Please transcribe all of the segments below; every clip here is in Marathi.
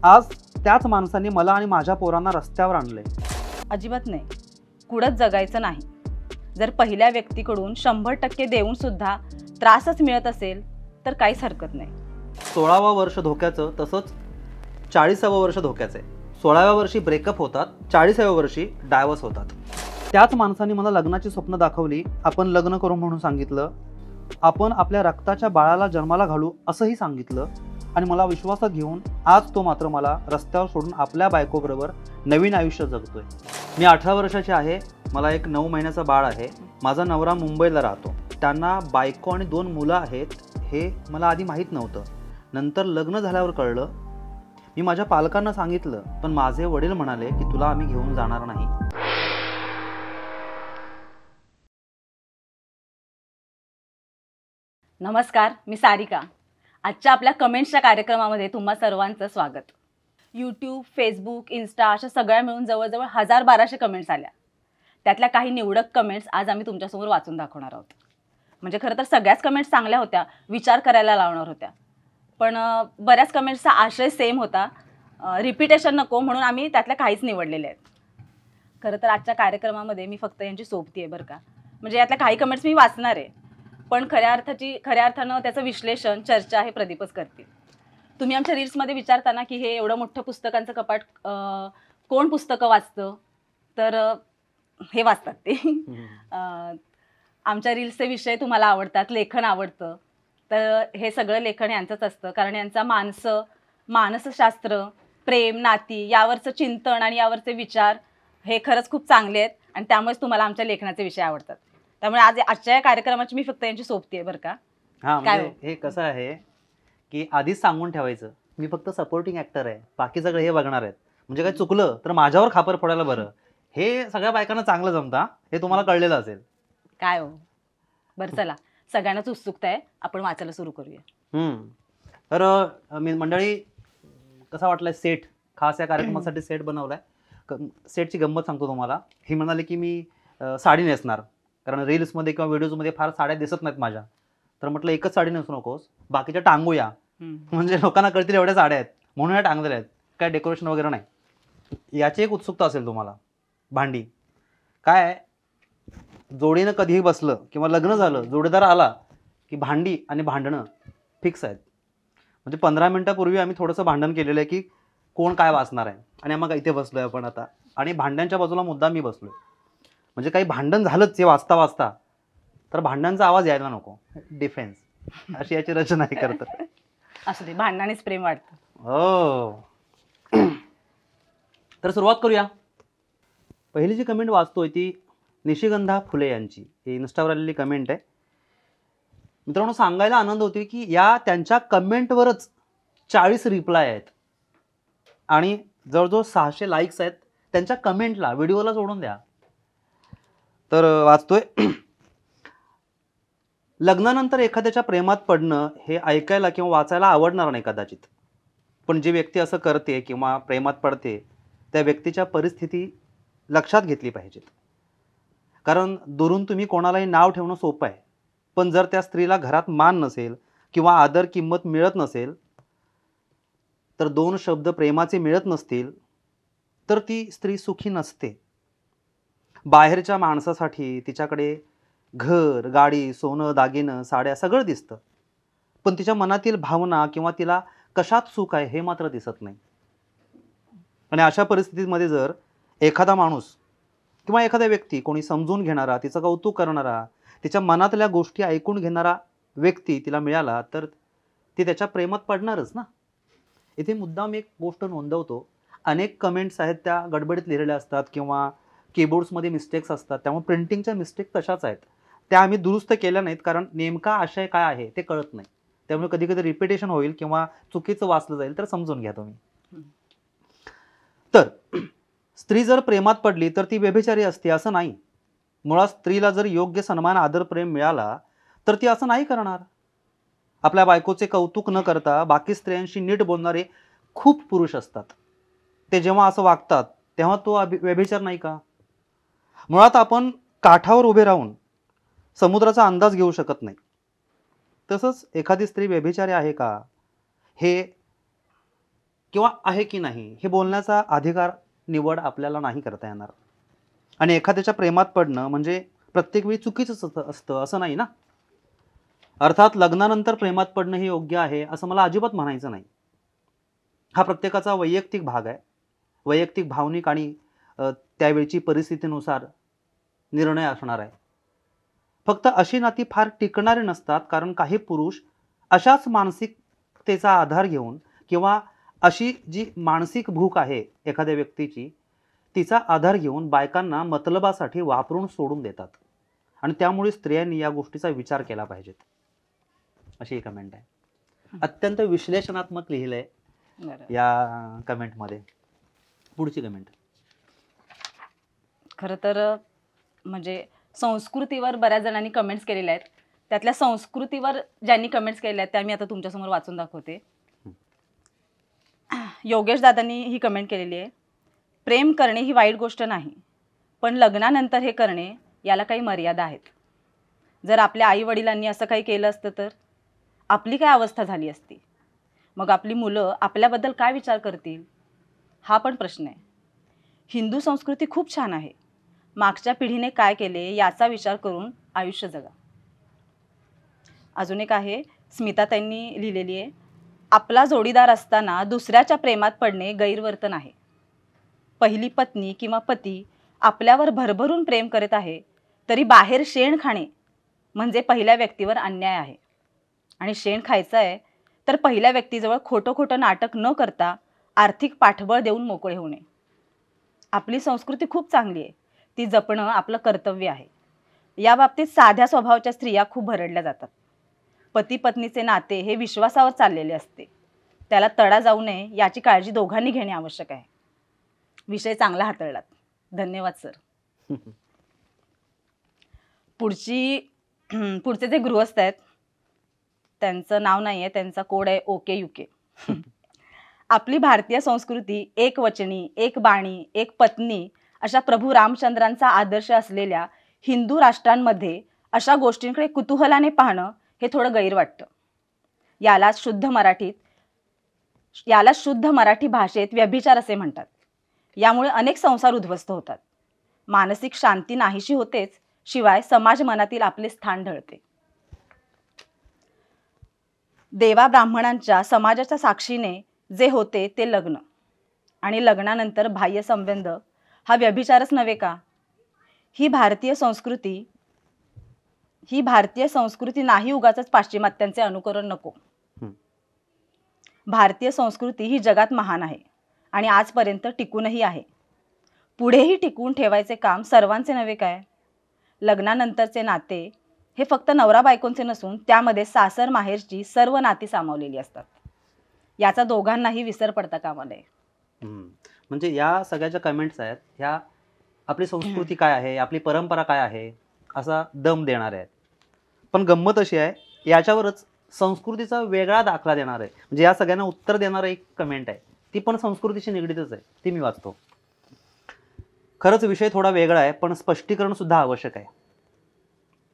आज त्याच माणसाने मला आणि माझ्या पोरांना रस्त्यावर आणलंय. अजिबात नाही. कुडत जगायचं नाही. जर पहिल्या व्यक्तीकडून 100% देऊन सुद्धा त्रासच मिळत असेल तर काहीच हरकत नाही. 16वं वर्ष धोक्याचं, तसंच 40वं वर्ष धोक्याचं आहे. 16व्या वर्षी ब्रेकअप होतात, 40व्या वर्षी डायव्हर्स होतात. त्याच माणसाने मला लग्नाची स्वप्न दाखवली, आपण लग्न करू म्हणून सांगितलं, आपण आपल्या रक्ताच्या बाळाला जन्माला घालू असंही सांगितलं आणि मला विश्वासात घेऊन आज तो मात्र मला रस्त्यावर सोडून आपल्या बायकोबरोबर नवीन आयुष्य जगतोय. मी 18 वर्षाची आहे, मला एक 9 महिन्याचं बाळ आहे. माझा नवरा मुंबईला राहतो, त्यांना बायको आणि 2 मुलं आहेत. हे मला आधी माहीत नव्हतं, नंतर लग्न झाल्यावर कळलं. मी माझ्या पालकांना सांगितलं, पण माझे वडील म्हणाले की तुला आम्ही घेऊन जाणार नाही. नमस्कार, मी सारिका. आजच्या आपल्या कमेंट्सच्या कार्यक्रमामध्ये तुम्हा सर्वांचं स्वागत. यूट्यूब, फेसबुक, इन्स्टा अशा सगळ्या मिळून जवळजवळ 1000-1200 कमेंट्स आल्या. त्यातल्या काही निवडक कमेंट्स आज आम्ही तुमच्यासमोर वाचून दाखवणार आहोत. म्हणजे खरं तर सगळ्याच कमेंट्स चांगल्या होत्या, विचार करायला लावणार होत्या. पण बऱ्याच कमेंट्सचा आशय सेम होता, रिपिटेशन नको म्हणून आम्ही त्यातल्या काहीच निवडलेले आहेत. खरं तर आजच्या कार्यक्रमामध्ये मी फक्त यांची सोबती आहे बरं का. म्हणजे यातल्या काही कमेंट्स मी वाचणार आहे, पण खऱ्या अर्थानं त्याचं विश्लेषण, चर्चा हे प्रदीपच करतील. तुम्ही आमच्या रील्समध्ये विचारताना की हे एवढं मोठं पुस्तकांचं कपाट कोण पुस्तकं वाचतं, तर हे वाचतात ते. आमच्या रील्सचे विषय तुम्हाला आवडतात, लेखन आवडतं, तर हे सगळं लेखन यांचंच असतं. कारण यांचा मानसशास्त्र, प्रेम, नाती यावरचं चिंतन आणि यावरचे विचार हे खरंच खूप चांगले आहेत आणि त्यामुळेच तुम्हाला आमच्या लेखनाचे विषय आवडतात. त्यामुळे आजच्या सोबती मी फक्त यांची सोबती आहे बरं का. म्हणजे हे कसं आहे की आधीच सांगून ठेवायचं, मी फक्त सपोर्टिंग ऍक्टर आहे, बाकी सगळं हे बघणार आहेत. म्हणजे काय चुकलं तर माझ्यावर खापर फोडायला बरं. हे सगळ्या बायकांना चांगलं जमतं, हे तुम्हाला कळलेलं असेल. काय हो, बरं चला, सगळ्यांनाच उत्सुकता आहे, आपण वाचायला सुरू करूया. तर मी मंडळी, कसा वाटलाय सेट? खास या कार्यक्रमासाठी सेट बनवलाय. सेटची गंमत सांगतो तुम्हाला. ही म्हणाली की मी साडी नेसणार, कारण रील्समध्ये किंवा व्हिडिओजमध्ये फार साड्या दिसत नाहीत माझ्या. तर म्हटलं एकच साडी नेसू नकोस, बाकीच्या टांगूया, म्हणजे लोकांना कळतील एवढ्या साड्या आहेत म्हणून या टांगलेल्या आहेत, काय डेकोरेशन वगैरे नाही. याची एक उत्सुकता असेल तुम्हाला. भांडी काय आहे, जोडीनं कधीही बसलं किंवा लग्न झालं, जोडीदार आला की भांडी आणि भांडणं फिक्स आहेत. म्हणजे 15 मिनिटापूर्वी आम्ही थोडंसं भांडण केलेलं आहे की कोण काय वाचणार आहे, आणि मग इथे बसलोय आपण आता, आणि भांड्यांच्या बाजूला मुद्दा मी बसलोय. म्हणजे काही भांडण झालंच हे वाचता वाचता, तर भांडणांचा आवाज यायला नको, डिफेन्स अशी याची रचना आहे करत. असू दे, भांडणानेच प्रेम वाटतं. हो. तर सुरुवात करूया. पहिली जी कमेंट वाचतोय ती निशिगंधा फुले यांची. ही इन्स्टावर आलेली कमेंट आहे. मित्रांनो, सांगायला आनंद होतोय की या त्यांच्या कमेंटवरच 40 रिप्लाय आहेत आणि जवळजवळ 600 लाईक्स आहेत त्यांच्या कमेंटला. व्हिडिओला सोडून द्या. तर वाचतोय, लग्नानंतर एखाद्याच्या प्रेमात पडणं हे ऐकायला किंवा वाचायला आवडणार नाही कदाचित, पण जी व्यक्ती असं करते किंवा प्रेमात पडते त्या व्यक्तीच्या परिस्थिती लक्षात घेतली पाहिजेत. कारण दुरून तुम्ही कोणालाही नाव ठेवणं सोपं आहे, पण जर त्या स्त्रीला घरात मान नसेल किंवा आदर किंमत मिळत नसेल, तर 2 शब्द प्रेमाचे मिळत नसतील, तर ती स्त्री सुखी नसते. बाहेरच्या माणसासाठी तिच्याकडे घर, गाडी, सोनं, दागिनं, साड्या सगळं दिसतं, पण तिच्या मनातील भावना किंवा तिला कशात सुख आहे हे मात्र दिसत नाही. आणि अशा परिस्थितीमध्ये जर एखादा माणूस किंवा एखादा व्यक्ती, कोणी समजून घेणारा, तिचं कौतुक करणारा, तिच्या मनातल्या गोष्टी ऐकून घेणारा व्यक्ती तिला मिळाला, तर ती त्याच्या प्रेमात पडणारच ना. इथे मुद्दाम एक गोष्ट नोंदवतो, अनेक कमेंट्स आहेत त्या गडबडीत लिहिलेल्या असतात किंवा कीबोर्ड्समध्ये मिस्टेक्स असतात, त्यामुळे प्रिंटिंगच्या मिस्टेक तशाच आहेत, त्या आम्ही दुरुस्त केल्या नाहीत, कारण नेमका आशय काय आहे ते कळत नाही. त्यामुळे कधी कधी रिपिटेशन होईल किंवा चुकीचं वाचलं जाईल, तर समजून घ्या तुम्ही. तर स्त्री जर प्रेमात पडली तर ती व्यभिचारी असते असं नाही. मुळात स्त्रीला जर योग्य सन्मान, आदर, प्रेम मिळाला तर ती असं नाही करणार. आपल्या बायकोचे कौतुक न करता बाकी स्त्रियांशी नीट बोलणारे खूप पुरुष असतात. ते जेव्हा असं वागतात तेव्हा तो व्यभिचार नाही का? मुळात आपण काठावर उभे राहून समुद्राचा अंदाज घेऊ शकत नाही. तसंच एखादी स्त्री व्यभिचारी आहे का हे किंवा आहे की नाही हे बोलण्याचा अधिकार निवड आपल्याला नाही करता येणार. आणि एखाद्याच्या प्रेमात पडणं म्हणजे प्रत्येक वेळी चुकीचंच असतं असं नाही ना. अर्थात लग्नानंतर प्रेमात पडणं हे योग्य आहे असं मला अजिबात म्हणायचं नाही. हा प्रत्येकाचा वैयक्तिक भाग आहे. वैयक्तिक भावनिक आणि त्यावेळची परिस्थितीनुसार निर्णय असणार आहे. फक्त अशी नाती फार टिकणारी नसतात, कारण काही पुरुष अशाच मानसिकतेचा आधार घेऊन किंवा अशी जी मानसिक भूक आहे एखाद्या व्यक्तीची तिचा आधार घेऊन बायकांना मतलबासाठी वापरून सोडून देतात. आणि त्यामुळे स्त्रियांनी या गोष्टीचा विचार केला पाहिजेत. अशी एक कमेंट आहे. अत्यंत विश्लेषणात्मक लिहिलंय बरं. या कमेंटमध्ये. पुढची कमेंट. खरं तर म्हणजे संस्कृतीवर बऱ्याच जणांनी कमेंट्स केलेल्या आहेत. त्यातल्या संस्कृतीवर ज्यांनी कमेंट्स केलेल्या आहेत त्या मी आता तुमच्यासमोर वाचून दाखवते. योगेश दादांनी ही कमेंट केलेली आहे. प्रेम करणे ही वाईट गोष्ट नाही, पण लग्नानंतर हे करणे याला काही मर्यादा आहेत. जर आपल्या आई वडिलांनी असं काही केलं असतं तर आपली काय अवस्था झाली असती. मग आपली मुलं आपल्याबद्दल काय विचार करतील हा पण प्रश्न आहे. हिंदू संस्कृती खूप छान आहे. मागच्या पिढीने काय केले याचा विचार करून आयुष्य जगा. अजून एक आहे, स्मिताताईंनी लिहिलेली आहे. आपला जोडीदार असताना दुसऱ्याच्या प्रेमात पडणे गैरवर्तन आहे. पहिली पत्नी किंवा पती आपल्यावर भरभरून प्रेम करत आहे तरी बाहेर शेण खाणे म्हणजे पहिल्या व्यक्तीवर अन्याय आहे. आणि शेण खायचं आहे तर पहिल्या व्यक्तीजवळ खोटं खोटं नाटक न करता आर्थिक पाठबळ देऊन मोकळे होणे. आपली संस्कृती खूप चांगली आहे, ती जपणं आपलं कर्तव्य आहे. या बाबतीत साध्या स्वभावाच्या स्त्रिया खूप भरडल्या जातात. पती पत्नीचे नाते हे विश्वासावर चाललेले असते, त्याला तडा जाऊ नये याची काळजी दोघांनी घेणे आवश्यक आहे. विषय चांगला हाताळलात, धन्यवाद सर. पुढचे जे गृहस्थ आहेत त्यांचं नाव नाही आहे, त्यांचा कोड आहे ओके युके. आपली भारतीय संस्कृती एक वचनी, एक बाणी, एक पत्नी अशा प्रभू रामचंद्रांचा आदर्श असलेल्या हिंदू राष्ट्रांमध्ये अशा गोष्टींकडे कुतूहलाने पाहणं हे थोडं गैर वाटतं. याला शुद्ध मराठी भाषेत व्यभिचार असे म्हणतात. यामुळे अनेक संसार उद्ध्वस्त होतात. मानसिक शांती नाहीशी होतेच, शिवाय समाज मनातील आपले स्थान ढळते. देवा ब्राह्मणांच्या समाजाच्या साक्षीने जे होते ते लग्न, आणि लग्नानंतर बाह्य संबंध हा व्यभिचारच नव्हे का? ही भारतीय संस्कृती नाही, उगाचच पाश्चिमात्यांचे अनुकरण नको. भारतीय संस्कृती ही जगात महान आहे आणि आजपर्यंत टिकूनही आहे. पुढेही टिकून ठेवायचे काम सर्वांचे नव्हे काय? लग्नानंतरचे नाते हे फक्त नवरा बायकोंचे नसून त्यामध्ये सासर माहेरची सर्व नाती सामावलेली असतात. याचा दोघांनाही विसर पडता कामा नये. म्हणजे या सगळ्या ज्या कमेंट्स आहेत ह्या आपली संस्कृती काय आहे, आपली परंपरा काय आहे असा दम देणार आहेत. पण गंमत अशी आहे, याच्यावरच संस्कृतीचा वेगळा दाखला देणार आहे. म्हणजे या सगळ्यांना उत्तर देणारं एक कमेंट आहे, ती पण संस्कृतीशी निगडीतच आहे, ती मी वाचतो. खरंच विषय थोडा वेगळा आहे, पण स्पष्टीकरण सुद्धा आवश्यक आहे.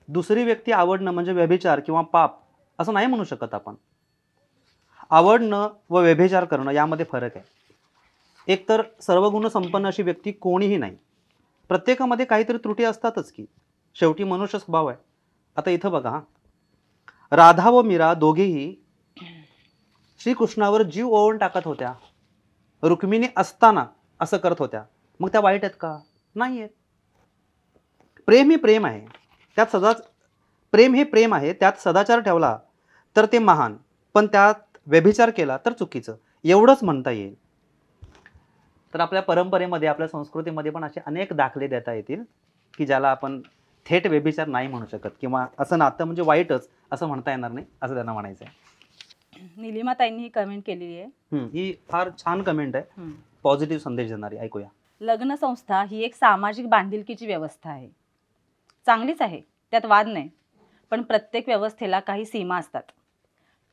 दुसरी व्यक्ती आवडणं म्हणजे व्यभिचार किंवा पाप असं नाही म्हणू शकत आपण. आवडणं व व्यभिचार करणं यामध्ये फरक आहे. एकतर सर्वगुण संपन्न अशी व्यक्ती कोणीही नाही. प्रत्येकामध्ये काहीतरी त्रुटी असतातच की, शेवटी मनुष्य स्वभाव आहे. आता इथं बघा, राधा व मीरा दोघेही श्रीकृष्णावर जीव ओवून टाकत होत्या. रुक्मिणी असताना असं करत होत्या. मग त्या वाईट आहेत का? नाही आहेत. प्रेम हे प्रेम आहे, त्यात सदाचार ठेवला तर ते महान, पण त्यात व्यभिचार केला तर चुकीचं, एवढंच म्हणता येईल. तर आपल्या परंपरेमध्ये, आपल्या संस्कृतीमध्ये पण असे अनेक दाखले देता येतील की ज्याला आपण थेट व्यभिचार नाही म्हणू शकत, किंवा असं नातं म्हणजे वाईटच असं म्हणता येणार नाही, असं त्यांना म्हणायचं आहे. निलिमाताईंनी ही कमेंट केलेली आहे. ही फार छान कमेंट आहे, पॉझिटिव्ह संदेश देणारी. ऐकूया. लग्न संस्था ही एक सामाजिक बांधिलकीची व्यवस्था आहे. चांगलीच आहे, त्यात वाद नाही. पण प्रत्येक व्यवस्थेला काही सीमा असतात.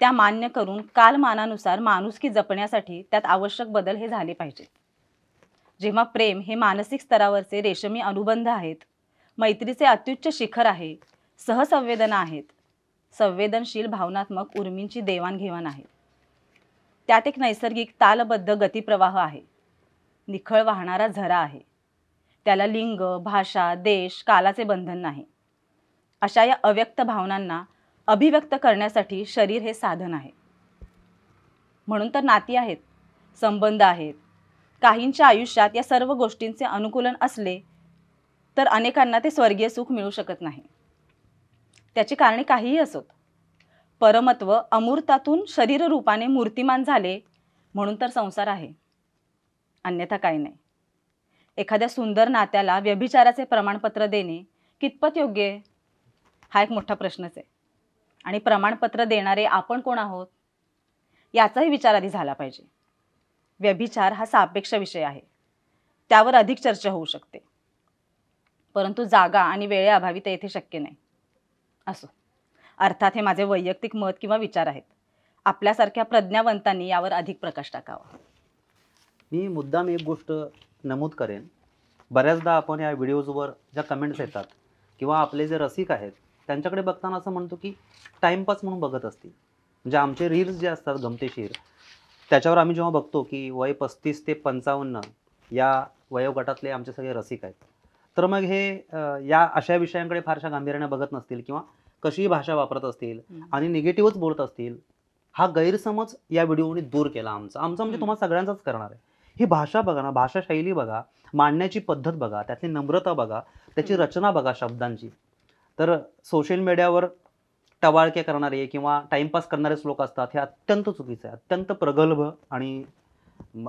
त्या मान्य करून कालमानानुसार माणुसकी जपण्यासाठी त्यात आवश्यक बदल हे झाले पाहिजेत. जेव्हा प्रेम हे मानसिक स्तरावरचे रेशमी अनुबंध आहेत, मैत्रीचे अत्युच्च शिखर आहे, सहसंवेदना आहेत, संवेदनशील भावनात्मक उर्मींची देवाणघेवाण आहे, त्यात एक नैसर्गिक तालबद्ध गतिप्रवाह आहे, निखळ वाहणारा झरा आहे. त्याला लिंग, भाषा, देश, कालाचे बंधन नाही. अशा या अव्यक्त भावनांना अभिव्यक्त करण्यासाठी शरीर हे साधन आहे. म्हणून तर नाती आहेत, संबंध आहेत. काहींच्या आयुष्यात या सर्व गोष्टींचे अनुकूलन असले तर अनेकांना ते स्वर्गीय सुख मिळू शकत नाही. त्याची कारणे काहीही असोत. परमत्व अमूर्तातून शरीर रूपाने मूर्तिमान झाले म्हणून तर संसार आहे, अन्यथा काही नाही. एखाद्या सुंदर नात्याला व्यभिचाराचे प्रमाणपत्र देणे कितपत योग्य आहे, हा एक मोठा प्रश्नच आहे. आणि प्रमाणपत्र देणारे आपण कोण आहोत याचाही विचार आधी झाला पाहिजे. व्यभिचार हा सापेक्ष विषय आहे, त्यावर अधिक चर्चा होऊ शकते, परंतु जागा आणि वेळेअभावी ते येथे शक्य नाही. असो, अर्थात हे माझे वैयक्तिक मत किंवा विचार आहेत. आपल्यासारख्या प्रज्ञावंतांनी यावर अधिक प्रकाश टाकावा. मी मुद्दाम एक गोष्ट नमूद करेन. बऱ्याचदा आपण या व्हिडिओजवर ज्या कमेंट्स येतात किंवा आपले जे रसिक आहेत त्यांच्याकडे बघताना असं म्हणतो की टाईमपास म्हणून बघत असतील. म्हणजे आमचे रील्स जे असतात गमतीशीर, त्याच्यावर आम्ही जेव्हा बघतो की वय 35 ते 55 या वयोगटातले आमचे सगळे रसिक आहेत, तर मग हे या अशा विषयांकडे फारशा गांभीर्याने बघत नसतील किंवा कशीही भाषा वापरत असतील आणि निगेटिव्हच बोलत असतील. हा गैरसमज या व्हिडिओने दूर केला आमचा म्हणजे तुम्हाला सगळ्यांचाच करणार आहे. ही भाषा बघा ना, भाषा शैली बघा, मांडण्याची पद्धत बघा, त्यातली नम्रता बघा, त्याची रचना बघा शब्दांची. तर सोशल मीडियावर टवाळके करणारे किंवा टाइमपास करणारेच लोक असतात, हे अत्यंत चुकीचं आहे. अत्यंत प्रगल्भ आणि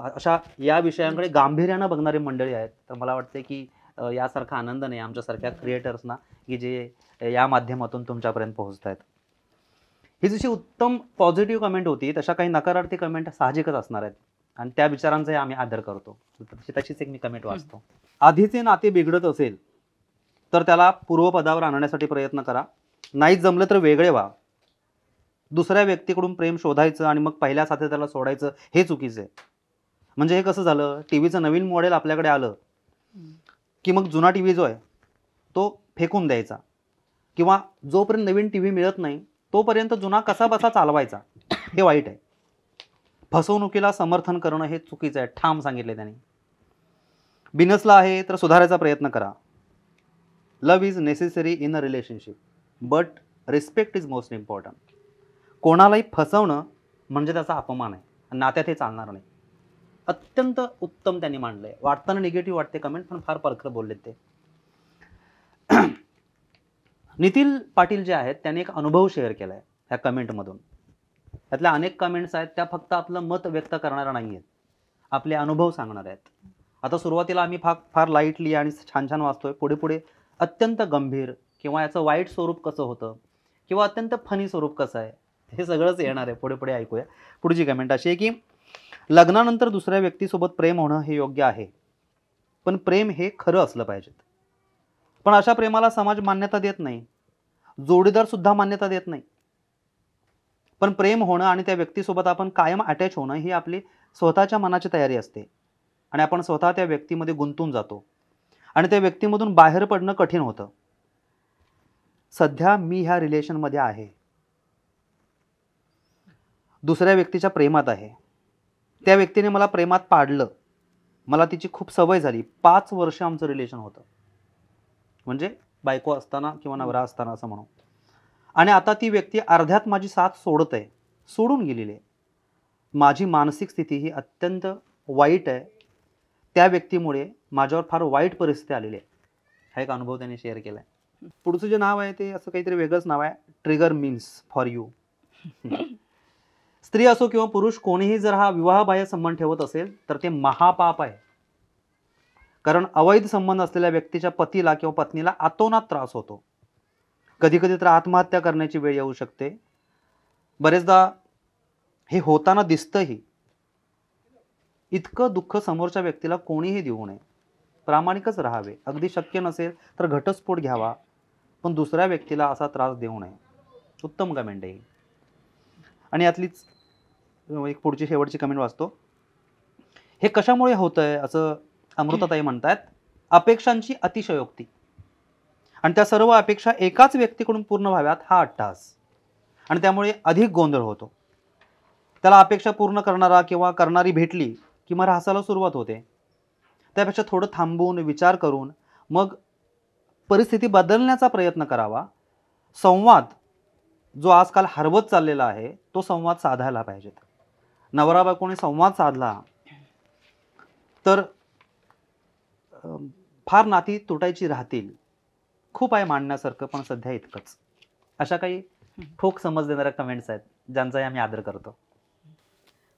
अशा या विषयांकडे गांभीर्यानं बघणारी मंडळी आहेत. तर मला वाटते की यासारखा आनंद नाही आमच्यासारख्या क्रिएटर्सना की जे या माध्यमातून तुमच्यापर्यंत पोहोचत आहेत. ही जशी उत्तम पॉझिटिव्ह कमेंट होती, तशा काही नकारार्थी कमेंट साहजिकच असणार आहेत आणि त्या विचारांचाही आम्ही आदर करतो. तशीच एक मी कमेंट वाचतो. आधीचे नाते बिघडत असेल तर त्याला पूर्वपदावर आणण्यासाठी प्रयत्न करा. नाहीच जमलं तर वेगळे व्हा. दुसऱ्या व्यक्तीकडून प्रेम शोधायचं आणि मग पहिल्या साथीदाराला सोडायचं हे चुकीचं आहे. म्हणजे हे कसं झालं, टीव्हीचं नवीन मॉडेल आपल्याकडे आलं की मग जुना टीव्ही जो आहे तो फेकून द्यायचा किंवा जोपर्यंत नवीन टीव्ही मिळत नाही तोपर्यंत जुना कसा बसा चालवायचा, हे वाईट आहे. फसवणुकीला समर्थन करणं हे चुकीचं आहे, ठाम सांगितले त्यांनी. बिनसला आहे तर सुधारायचा प्रयत्न करा. Love is necessary in a relationship but respect is most important. कोणालाही फसवणं म्हणजे त्याचा अपमान आहे, नात्यात हे चालणार नाही. अत्यंत उत्तम त्यांनी मांडलंय. वाटताना निगेटिव्ह वाटते कमेंट, पण फार परखड बोललेत ते. नितीन पाटील जे आहेत त्यांनी एक अनुभव शेअर केला आहे ह्या कमेंटमधून. त्यातल्या अनेक कमेंट्स आहेत त्या फक्त आपलं मत व्यक्त करणाऱ्या नाही आहेत, आपले अनुभव सांगणार आहेत. आता सुरुवातीला आम्ही फार लाईटली आणि छान छान वाचतोय, पुढे पुढे अत्यंत गंभीर किंवा याचं वाईट स्वरूप कसं होतं किंवा अत्यंत फनी स्वरूप कसं आहे हे सगळंच येणार आहे. पुढे पुढे ऐकूया. पुढची कमेंट अशी आहे की लग्नानंतर दुसऱ्या व्यक्तीसोबत प्रेम होणं हे योग्य आहे, पण प्रेम हे खरं असलं पाहिजे. पण अशा प्रेमाला समाज मान्यता देत नाही, जोडीदार सुद्धा मान्यता देत नाही. पण प्रेम होणं आणि त्या व्यक्तीसोबत आपण कायम अटॅच होणं ही आपली स्वतःच्या मनाची तयारी असते आणि आपण स्वतः त्या व्यक्तीमध्ये गुंतून जातो आणि त्या व्यक्तीमधून बाहेर पडणं कठीण होतं. सध्या मी ह्या रिलेशनमध्ये आहे, दुसऱ्या व्यक्तीच्या प्रेमात आहे. त्या व्यक्तीने मला प्रेमात पाडलं, मला तिची खूप सवय झाली. 5 वर्ष आमचं रिलेशन होतं, म्हणजे बायको असताना किंवा नवरा असताना असं म्हणू. आणि आता ती व्यक्ती अर्ध्यात माझी साथ सोडत आहे, सोडून गेलेली आहे. माझी मानसिक स्थिती ही अत्यंत वाईट आहे. त्या व्यक्तीमुळे माझ्यावर फार वाईट परिस्थिती आलेली आहे. हा एक अनुभव त्यांनी शेअर केला आहे. पुढचं जे नाव आहे ते असं काहीतरी वेगळंच नाव आहे, ट्रिगर मीन्स फॉर यू. स्त्री असो किंवा पुरुष कोणीही जर हा विवाहबाह्य संबंध ठेवत असेल तर ते महापाप आहे. कारण अवैध संबंध असलेल्या व्यक्तीच्या पतीला किंवा पत्नीला अतोनात त्रास होतो. कधी कधी तर आत्महत्या करण्याची वेळ येऊ शकते. बरेचदा हे होताना दिसतंही. इतकं दुःख समोरच्या व्यक्तीला कोणीही देऊ नये. प्रामाणिकच राहावे. अगदी शक्य नसेल तर घटस्फोट घ्यावा, पण दुसऱ्या व्यक्तीला असा त्रास देऊ नये. उत्तम कमेंट आहे. आणि यातलीच एक पुढची शेवटची कमेंट वाचतो. हे कशामुळे होतंय असं अमृताताई म्हणतात, अपेक्षांची अतिशयोक्ती आणि त्या सर्व अपेक्षा एकाच व्यक्तीकडून पूर्ण व्हाव्यात हा अट्टहास आणि त्यामुळे अधिक गोंधळ होतो. त्याला अपेक्षा पूर्ण करणारा किंवा करणारी भेटली की मग ऱ्हासाला सुरुवात होते. त्यापेक्षा थोडं थांबून विचार करून मग परिस्थिती बदलण्याचा प्रयत्न करावा. संवाद जो आजकाल हरवत चाललेला आहे तो संवाद साधायला पाहिजेत. नवरा बायकोने संवाद साधला तर फार नाती तुटायची राहतील. खूप आहे मांडण्यासारखं, पण सध्या इतकंच. अशा काही ठोक समज देणाऱ्या कमेंट्स आहेत ज्यांचाही आम्ही आदर करतो.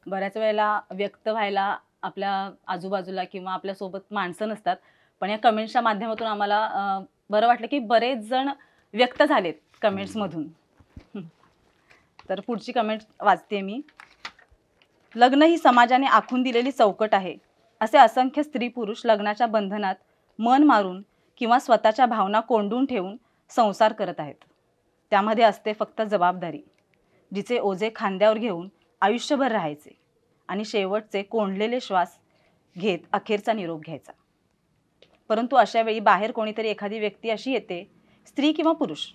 बऱ्याच वेळेला व्यक्त व्हायला आपल्या आजूबाजूला किंवा आपल्यासोबत माणसं नसतात, पण या कमेंट्सच्या माध्यमातून आम्हाला बरं वाटलं की बरेच जण व्यक्त झालेत कमेंट्समधून. तर पुढची कमेंट वाचते मी. लग्न ही समाजाने आखून दिलेली चौकट आहे. असे असंख्य स्त्री पुरुष लग्नाच्या बंधनात मन मारून किंवा स्वतःच्या भावना कोंडून ठेवून संसार करत आहेत. त्यामध्ये असते फक्त जबाबदारी, जिचे ओझे खांद्यावर घेऊन आयुष्यभर राहायचे आणि शेवटचे कोंडलेले श्वास घेत अखेरचा निरोप घ्यायचा. परंतु अशा वेळी बाहेर कोणीतरी एखादी व्यक्ती अशी येते, स्त्री किंवा पुरुष,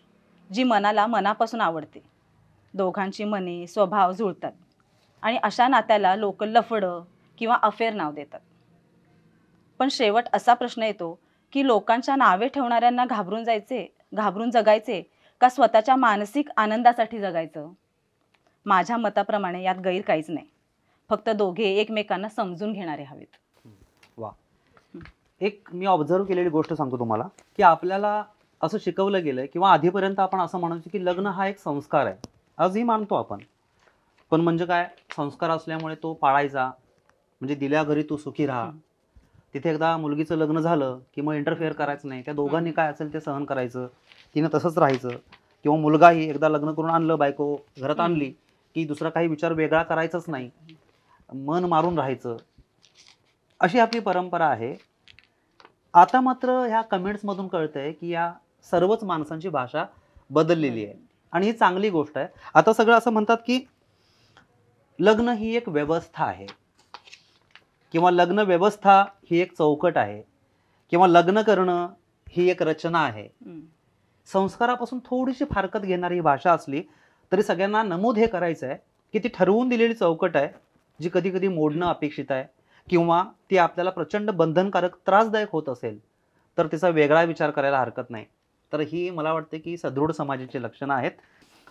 जी मनाला मनापासून आवडते. दोघांची मने स्वभाव जुळतात आणि अशा नात्याला लोक लफडं किंवा अफेअर नाव देतात. पण शेवट असा प्रश्न येतो की लोकांच्या नावे ठेवणाऱ्यांना घाबरून जगायचे का स्वतःच्या मानसिक आनंदासाठी जगायचं? माझ्या मताप्रमाणे यात गैर काहीच नाही. फक्त दोघे एकमेकांना समजून घेणारे हवेत. वा. एक मी ऑब्झर्व केलेली गोष्ट सांगतो तुम्हाला की आपल्याला असं शिकवलं गेलं किंवा आधीपर्यंत आपण असं म्हणायचो की लग्न हा एक संस्कार आहे. आजही मानतो आपण, पण म्हणजे काय, संस्कार असल्यामुळे तो पाळायचा. म्हणजे दिल्या घरी तू सुखी राहा. तिथे एकदा मुलगीचं लग्न झालं की मग इंटरफेअर करायचं नाही. त्या दोघांनी काय असेल ते सहन करायचं, तिनं तसंच राहायचं. किंवा मुलगाही एकदा लग्न करून आणलं, बायको घरात आणली की दुसरा काही विचार वेगळा करायचाच नाही, मन मारून राहायचं. अशी आपली परंपरा आहे. आता मात्र ह्या कमेंट्समधून कळतंय की या सर्वच माणसांची भाषा बदललेली आहे आणि ही चांगली गोष्ट आहे. आता सगळं असं म्हणतात की लग्न ही एक व्यवस्था आहे किंवा लग्न व्यवस्था ही एक चौकट आहे किंवा लग्न करणं ही एक रचना आहे. संस्कारापासून थोडीशी फारकत घेणारी ही भाषा असली तरी सगळ्यांना नमूद हे करायचं आहे की ती ठरवून दिलेली चौकट आहे, जी कधी कधी मोडणं अपेक्षित आहे किंवा ती आपल्याला प्रचंड बंधनकारक त्रासदायक होत असेल तर तिचा वेगळा विचार करायला हरकत नाही. तर ही मला वाटते की सदृढ समाजाची लक्षणं आहेत.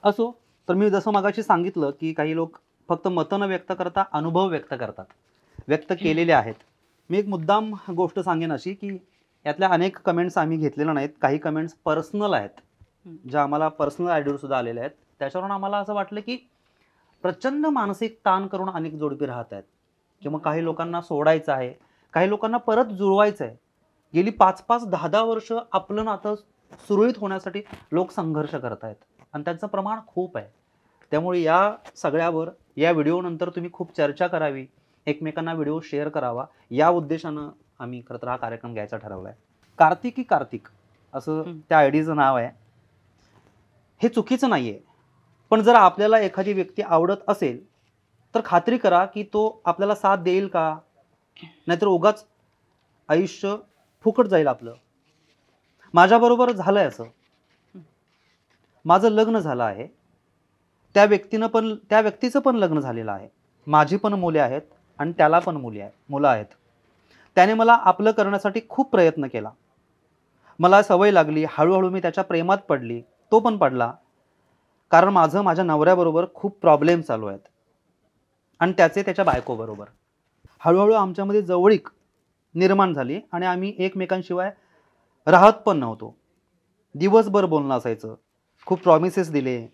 असो, तर मी जसं मगाशी सांगितलं की काही लोक फक्त मतं न व्यक्त करता अनुभव व्यक्त करतात, व्यक्त केलेले आहेत. मी एक मुद्दाम गोष्ट सांगेन अशी की यातल्या अनेक कमेंट्स आम्ही घेतलेल्या नाहीत. काही कमेंट्स पर्सनल आहेत, ज्या आम्हाला पर्सनल आयडीवर सुद्धा आलेल्या आहेत. त्याच्यावरून आम्हाला असं वाटलं की प्रचंड मानसिक ताण करून अनेक जोडपी राहत आहेत किंवा काही लोकांना सोडायचं आहे, काही लोकांना परत जुळवायचं आहे. गेली 5-5, 10-10 वर्ष आपलं नातं सुरळीत होण्यासाठी लोक संघर्ष करत आहेत आणि त्यांचं प्रमाण खूप आहे. त्यामुळे या सगळ्यावर या व्हिडिओनंतर तुम्ही खूप चर्चा करावी, एकमेकांना व्हिडिओ शेअर करावा, या उद्देशानं आम्ही खरं तर हा कार्यक्रम घ्यायचा ठरवला आहे. कार्तिक असं त्या आयडीचं नाव आहे. हे चुकीचं नाही आहे, पण जर आपल्याला एखादी व्यक्ती आवडत असेल तर खात्री करा की तो आपल्याला साथ देईल का, नाहीतर उगाच आयुष्य फुकट जाईल आपलं. माझ्याबरोबर झालं आहे असं. माझं लग्न झालं आहे, त्या व्यक्तीचं पण लग्न झालेलं आहे. माझी पण मुले आहेत आणि त्याला पण मुलं आहेत. त्याने मला आपलं करण्यासाठी खूप प्रयत्न केला. मला सवय लागली, हळूहळू मी त्याच्या प्रेमात पडली, तो पण पडला. कारण माझ्या नवऱ्याबरोबर खूप प्रॉब्लेम चालू आहेत आणि त्याच्या बायकोबरोबर. हळूहळू आमच्यामध्ये जवळीक निर्माण झाली आणि आम्ही एकमेकांशिवाय राहत पण नव्हतो. दिवसभर बोलणं असायचं, खूप प्रॉमिसेस दिले.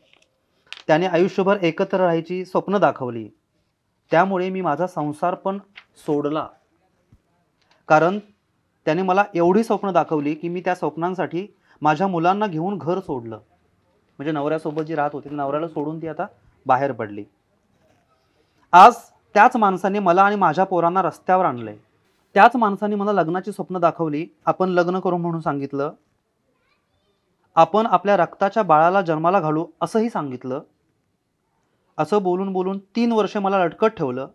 त्याने आयुष्यभर एकत्र राहायची स्वप्न दाखवली. त्यामुळे मी माझा संसार पण सोडला. कारण त्याने मला एवढी स्वप्न दाखवली की मी त्या स्वप्नांसाठी माझ्या मुलांना घेऊन घर सोडलं. म्हणजे नवऱ्यासोबत जी राहत होती, नवऱ्याला सोडून ती आता बाहेर पडली. आज त्याच माणसाने मला आणि माझ्या पोरांना रस्त्यावर आणलंय. त्याच माणसाने मला लग्नाची स्वप्न दाखवली, आपण लग्न करू म्हणून सांगितलं, आपण आपल्या रक्ताच्या बाळाला जन्माला घालू असंही सांगितलं. असं बोलून बोलून 3 वर्ष मला लटकत ठेवलं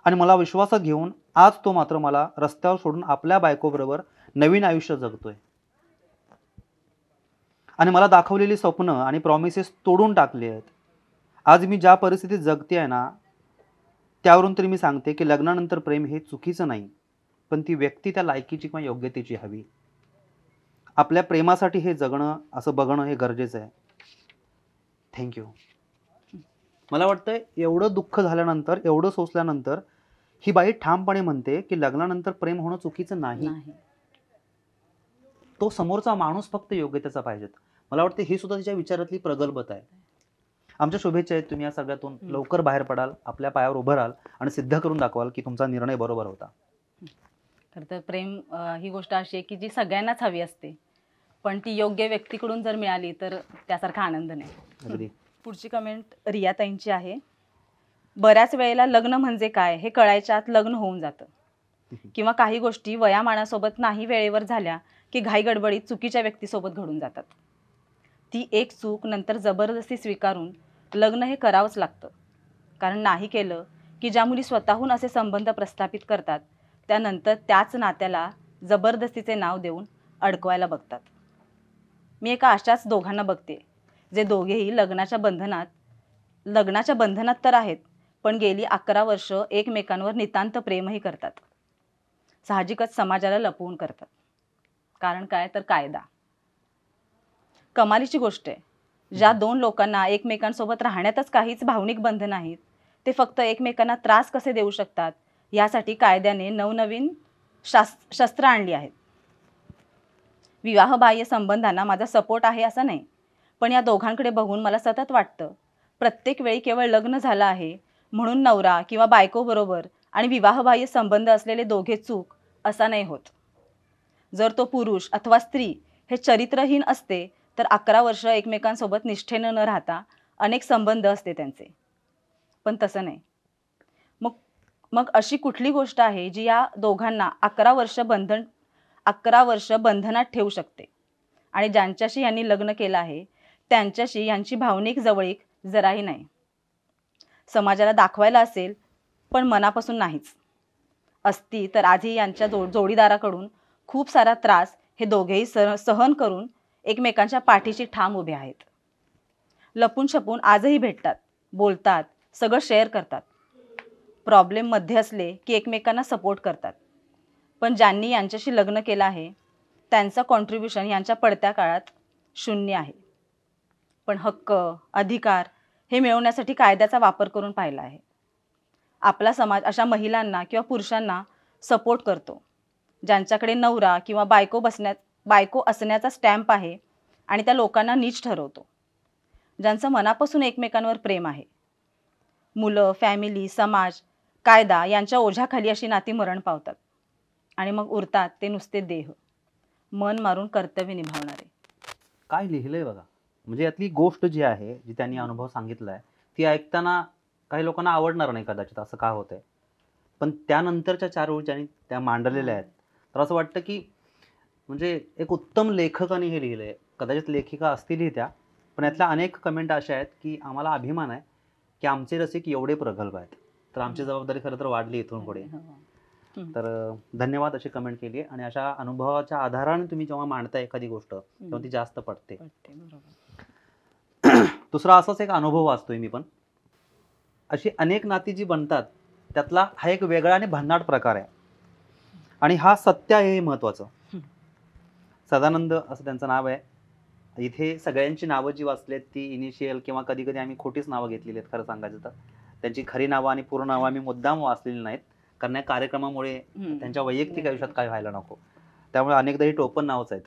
आणि मला विश्वासात घेऊन आज तो मात्र मला रस्त्यावर सोडून आपल्या बायकोबरोबर नवीन आयुष्य जगतोय आणि मला दाखवलेली स्वप्न आणि प्रॉमिसेस तोडून टाकली आहेत. आज मी ज्या परिस्थितीत जगते आहे ना, त्यावरून तरी मी सांगते की लग्नानंतर प्रेम हे चुकीचं नाही, पण ती व्यक्ती त्या लायकीची किंवा योग्यतेची हवी. आपल्या प्रेमासाठी हे जगणं, असं बघणं हे गरजेचं आहे. थँक्यू. मला वाटतं एवढं दुःख झाल्यानंतर, एवढं सोसल्यानंतर ही बाई ठामपणे म्हणते की लग्नानंतर प्रेम होणं चुकीचं नाही. तो समोरचा माणूस फक्त योग्यतेचा पाहिजेत. मला वाटतं ही सुद्धा तिच्या विचारातली प्रगल्भता आहे. आमच्या शुभेच्छा आहेत, तुम्ही या सगळ्यातून लवकर बाहेर पडाल, आपल्या पायावर उभं राहाल आणि सिद्ध करून दाखवाल की तुमचा निर्णय बरोबर होता. खरं तर प्रेम ही गोष्ट अशी आहे की जी सगळ्यांनाच हवी असते, पण ती योग्य व्यक्तीकडून जर मिळाली तर त्यासारखा आनंद नाही. अगदी. पुढची कमेंट रियाताईंची आहे. बऱ्याच वेळेला लग्न म्हणजे काय हे कळायच्या आत लग्न होऊन जातं, किंवा काही गोष्टी वयामानासोबत नाही वेळेवर झाल्या की घाई गडबडीत चुकीच्या व्यक्तीसोबत घडून जातात. ती एक चूक नंतर जबरदस्ती स्वीकारून लग्न हे करावंच लागतं, कारण नाही केलं की ज्या मुली स्वतःहून असे संबंध प्रस्थापित करतात त्यानंतर त्याच नात्याला जबरदस्तीचे नाव देऊन अडकवायला बघतात. मी एका अशाच दोघांना बघते, जे दोघेही लग्नाच्या बंधनात तर आहेत, पण गेली 11 वर्ष एकमेकांवर नितांत प्रेमही करतात. साहजिकच समाजाला लपवून करतात. कारण काय तर कायदा. कमालीची गोष्ट आहे, ज्या दोन लोकांना एकमेकांसोबत राहण्यातच काहीच भावनिक बंध नाहीत, ते फक्त एकमेकांना त्रास कसे देऊ शकतात यासाठी कायद्याने नवनवीन शस्त्र आणली आहेत. विवाहबाह्य संबंधांना माझा सपोर्ट आहे असं नाही, पण या दोघांकडे बघून मला सतत वाटतं, प्रत्येक वेळी केवळ लग्न झालं आहे म्हणून नवरा किंवा बायकोबरोबर आणि विवाहबाह्य संबंध असलेले दोघे चूक असा नाही होत. जर तो पुरुष अथवा स्त्री हे चरित्रहीन असते तर 11 वर्ष एकमेकांसोबत निष्ठेनं न राहता अनेक संबंध असते त्यांचे, पण तसं नाही. मग अशी कुठली गोष्ट आहे जी या दोघांना 11 वर्ष बंधनात ठेवू शकते? आणि ज्यांच्याशी यांनी लग्न केलं आहे त्यांच्याशी यांची भावनिक जवळीक जराही नाही. समाजाला दाखवायला असेल, पण मनापासून नाहीच. असती तर आधी यांच्या जोडीदाराकडून खूप सारा त्रास हे दोघेही सहन करून एकमेकांच्या पाठीशी ठाम उभे आहेत. लपून छपून आजही भेटतात, बोलतात, सगळं शेअर करतात. प्रॉब्लेम मध्ये असले की एकमेकांना सपोर्ट करतात. पण ज्यांनी यांच्याशी लग्न केलं आहे त्यांचं कॉन्ट्रीब्युशन यांच्या पडत्या काळात शून्य आहे. पण हक्क, अधिकार हे मिळवण्यासाठी कायद्याचा वापर करून पाहिला आहे. आपला समाज अशा महिलांना किंवा पुरुषांना सपोर्ट करतो ज्यांच्याकडे नवरा किंवा बायको असण्याचा स्टॅम्प आहे आणि त्या लोकांना नीच ठरवतो. ज्यांचं मनापासून एकमेकांवर प्रेम आहे. मुलं, फॅमिली, समाज, कायदा यांच्या ओझ्याखाली अशी नाती मरण पावतात आणि मग उरतात ते नुसते देह, मन मारून कर्तव्य निभावणारे. काय लिहिलंय बघा. म्हणजे यातली गोष्ट जी आहे, जी त्यांनी अनुभव सांगितला आहे, ती ऐकताना काही लोकांना आवडणार नाही कदाचित, असं का होतंय. पण त्यानंतरच्या 4 ओळी ज्यांनी त्या मांडलेल्या आहेत, तर असं वाटतं की म्हणजे एक उत्तम लेखकाने हे लिहिलंय. कदाचित लेखिका असतीलही त्या, पण यातल्या अनेक कमेंट अशा आहेत की आम्हाला अभिमान आहे की आमचे रसिक एवढे प्रगल्भ आहेत. तर आमची जबाबदारी खरं तर वाढली इथून पुढे. तर धन्यवाद अशी कमेंट केली. आणि अशा अनुभवाच्या आधाराने तुम्ही जेव्हा मांडता एखादी गोष्ट तेव्हा ती जास्त पडते. दुसरा असाच एक अनुभव वाचतोय मी पण. अशी अनेक नाती जी बनतात त्यातला हा एक वेगळा आणि भन्नाट प्रकार आहे, आणि हा सत्य आहे हे महत्वाचं. सदानंद असं त्यांचं नाव आहे. इथे सगळ्यांची नावं जी वाचलेत ती इनिशियल किंवा कधी कधी आम्ही खोटीच नावं घेतलेली आहेत. खरं सांगायचं तर त्यांची खरी नावं आणि पूर्ण नावं आम्ही मुद्दाम वाचलेली नाहीत, कारण या कार्यक्रमामुळे त्यांच्या वैयक्तिक आयुष्यात काय व्हायला नको, त्यामुळे अनेकदा ही टोपण नावच आहेत.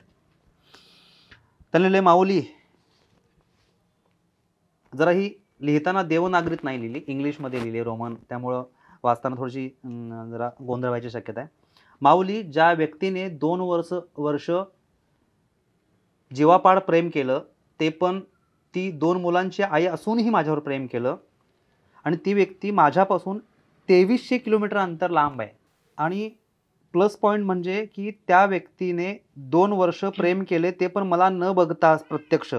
त्यांनी लिहिले माऊली. जरा ही लिहिताना देवनागरीत नाही लिहिली, इंग्लिशमध्ये लिहिली, रोमन, त्यामुळं वाचताना थोडीशी जरा गोंधळ व्हायची शक्यता आहे. माऊली, ज्या व्यक्तीने 2 वर्ष जीवापाड प्रेम केलं, ते पण ती 2 मुलांची आई असूनही माझ्यावर प्रेम केलं, आणि ती व्यक्ती माझ्यापासून 2300 किलोमीटर अंतर लांब आहे. आणि प्लस पॉईंट म्हणजे की त्या व्यक्तीने 2 वर्ष प्रेम केले, ते पण मला न बघता प्रत्यक्ष.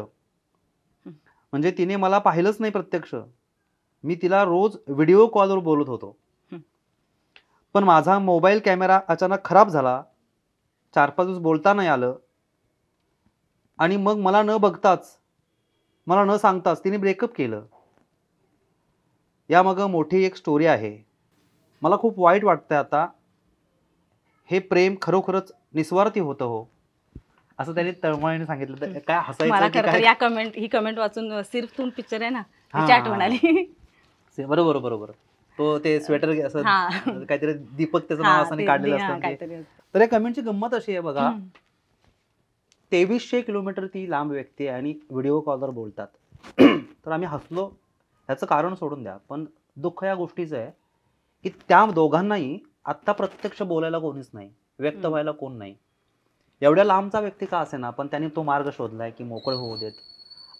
म्हणजे तिने मला पाहिलंच नाही प्रत्यक्ष. मी तिला रोज व्हिडिओ कॉलवर बोलत होतो, पण माझा मोबाईल कॅमेरा अचानक खराब झाला, 4-5 दिवस बोलता नाही आलं, आणि मग मला न बघताच, मला न सांगताच तिने ब्रेकअप केलं. यामागं मोठी एक स्टोरी आहे. मला खूप वाईट वाटतंय आता, हे प्रेम खरोखरच निस्वार्थी होतं हो, असं त्यांनी तळमळीने सांगितलं. तर काय मला हसायचं की खरं तर काय? ही कमेंट वाचून सिर्फ तुम पिक्चर आहे ना त्याची हा, आठवण आली. बरोबर बरोबर. तो ते स्वेटर असं हा काहीतरी दीपक त्याचं नाव हा असं ते काढलेलं हा असतं ते. काहीतरी तर या कमेंटची गंमत अशी आहे बघा, हम्म. 2300 किलोमीटर ती लांब व्यक्ती आहे आणि व्हिडिओ कॉलवर बोलतात. तर आम्ही हसलो, ह्याचं कारण सोडून द्या, पण दुःख या गोष्टीचं आहे की त्या दोघांनाही आत्ता प्रत्यक्ष बोलायला कोणीच नाही, व्यक्त हम्म. व्हायला कोण नाही. एवढ्या लांबचा व्यक्ती का असेना, पण त्यांनी तो मार्ग शोधलाय की मोकळे होऊ देत,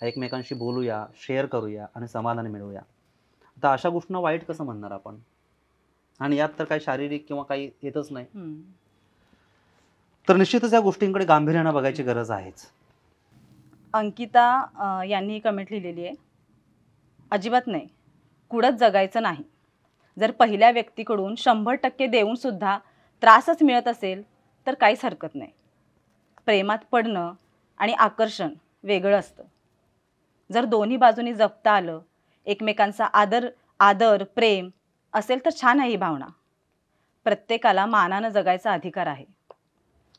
एकमेकांशी बोलूया, शेअर करूया आणि समाधान मिळवूया. तर अशा गोष्टींना वाईट कसं म्हणणार आपण? आणि यात तर काही शारीरिक किंवा काही येतच नाही. हम्म. तर निश्चितच या गोष्टींकडे गांभीर्यानं बघायची गरज आहेच. अंकिता यांनी ही कमेंट लिहिलेली आहे. अजिबात नाही, कुडत जगायचं नाही. जर पहिल्या व्यक्तीकडून 100% देऊन सुद्धा त्रासच मिळत असेल तर काहीच हरकत नाही. प्रेमात पडणं आणि आकर्षण वेगळं असतं. जर दोन्ही बाजूनी जपता आलं, एकमेकांचा आदर प्रेम असेल तर छान आहे ही भावना. प्रत्येकाला मानानं जगायचा अधिकार आहे.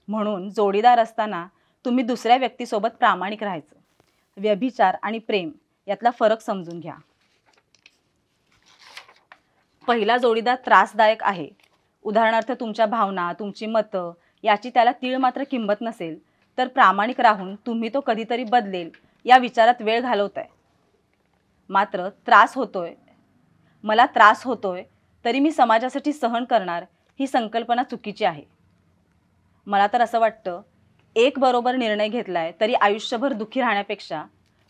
म्हणून जोडीदार असताना तुम्ही दुसऱ्या व्यक्तीसोबत प्रामाणिक राहायचं. व्यभिचार आणि प्रेम यातला फरक समजून घ्या. पहिला जोडीदार त्रासदायक आहे, उदाहरणार्थ तुमच्या भावना, तुमची मतं याची त्याला तीळ मात्र किंमत नसेल तर प्रामाणिक राहून तुम्ही तो कधीतरी बदलेल या विचारात वेळ घालवताय. मात्र मला त्रास होतोय तरी मी समाजासाठी सहन करणार ही संकल्पना चुकीची आहे. मला तर असं वाटतं, एक बरोबर निर्णय घेतलाय तरी आयुष्यभर दुःखी राहण्यापेक्षा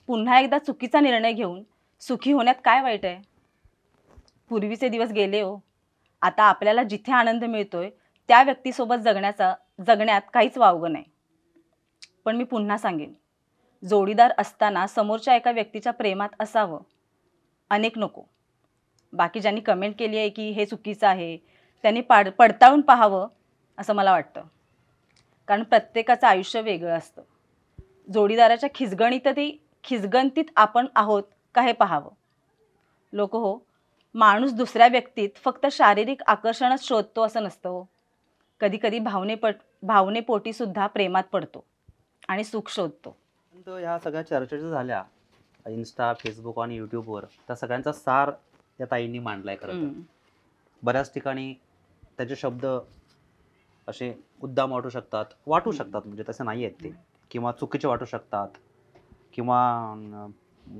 पुन्हा एकदा चुकीचा निर्णय घेऊन सुखी होण्यात काय वाईट आहे? पूर्वीचे दिवस गेले हो. आता आपल्याला जिथे आनंद मिळतोय त्या व्यक्तीसोबत जगण्यात काहीच वावगं नाही. पण मी पुन्हा सांगेन, जोडीदार असताना समोरच्या एका व्यक्तीच्या प्रेमात असावं, अनेक नको. बाकी ज्यांनी कमेंट केली आहे की हे चुकीचं आहे त्यांनी पडताळून पाहावं असं मला वाटतं. कारण प्रत्येकाचं आयुष्य वेगळं असतं. जोडीदाराच्या खिजगंतीत आपण आहोत का हे पाहावं. लोक हो, माणूस दुसऱ्या व्यक्तीत फक्त शारीरिक आकर्षणच शोधतो असं नसतं हो. कधी कधी भावनेपोटी सुद्धा प्रेमात पडतो आणि सुख शोधतो. तर ह्या सगळ्या चर्चा ज्या झाल्या इन्स्टा, फेसबुक आणि यूट्यूबवर, त्या सगळ्यांचा सार या ताईंनी मांडलाय खरं तर. बऱ्याच ठिकाणी त्याचे शब्द असे उद्दाम वाटू शकतात म्हणजे तसं नाही आहेत ते, किंवा चुकीचे वाटू शकतात, किंवा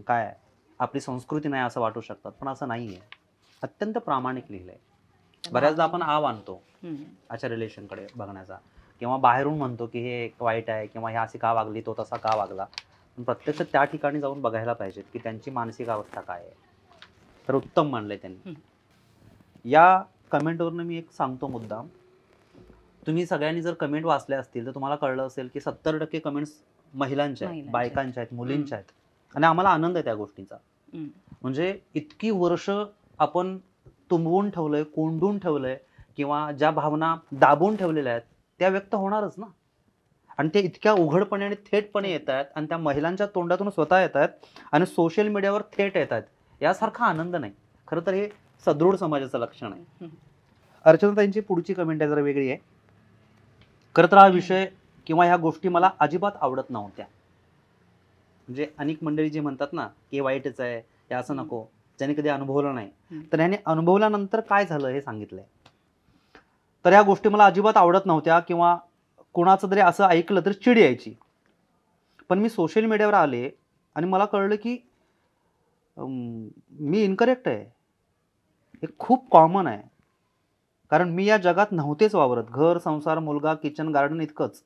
काय आपली संस्कृती नाही असं वाटू शकतात, पण असं नाही आहे. अत्यंत प्रामाणिक लिहिलंय. बऱ्याचदा आपण आणतो अशा रिलेशनकडे बघण्याचा, किंवा बाहेरून म्हणतो की हे वाईट आहे किंवा हे अशी का वागली, तो तसा का वागला. पण प्रत्यक्ष त्या ठिकाणी जाऊन बघायला पाहिजे की त्यांची मानसिक अवस्था काय आहे. तर उत्तम मानलंय त्यांनी. या कमेंटवरनं मी एक सांगतो मुद्दाम, तुम्ही सगळ्यांनी जर कमेंट वाचल्या असतील तर तुम्हाला कळलं असेल की 70% कमेंट्स महिलांच्या आहेत, बायकांच्या आहेत, मुलींच्या आहेत. आणि आम्हाला आनंद आहे त्या गोष्टीचा. म्हणजे इतकी वर्ष आपण तुंबवून ठेवलंय, कोंडून ठेवलंय, किंवा ज्या भावना दाबून ठेवलेल्या आहेत त्या व्यक्त होणारच ना. आणि ते इतक्या उघडपणे आणि थेटपणे येत आहेत, आणि त्या महिलांच्या तोंडातून स्वतः येत आहेत आणि सोशल मीडियावर थेट येत आहेत. यासारखा आनंद नाही. खरं तर हे सदृढ समाजाचं लक्षण आहे. अर्चनाताईंची पुढची कमेंट आहे जरा वेगळी आहे. खरं तर हा विषय किंवा ह्या गोष्टी मला अजिबात आवडत नव्हत्या. म्हणजे अनेक मंडळी जे म्हणतात ना की वाईटच आहे, हे असं नको, ज्याने कधी अनुभवलं नाही, तर ह्याने अनुभवल्यानंतर काय झालं हे सांगितलंय. तर ह्या गोष्टी मला अजिबात आवडत नव्हत्या, किंवा कोणाचं तरी असं ऐकलं तर चिड यायची. पण मी सोशल मीडियावर आले आणि मला कळलं की मी इनकरेक्ट आहे. हे खूप कॉमन आहे. कारण मी या जगात नव्हतेच वावरत. घर, संसार, मुलगा, किचन गार्डन इतकंच,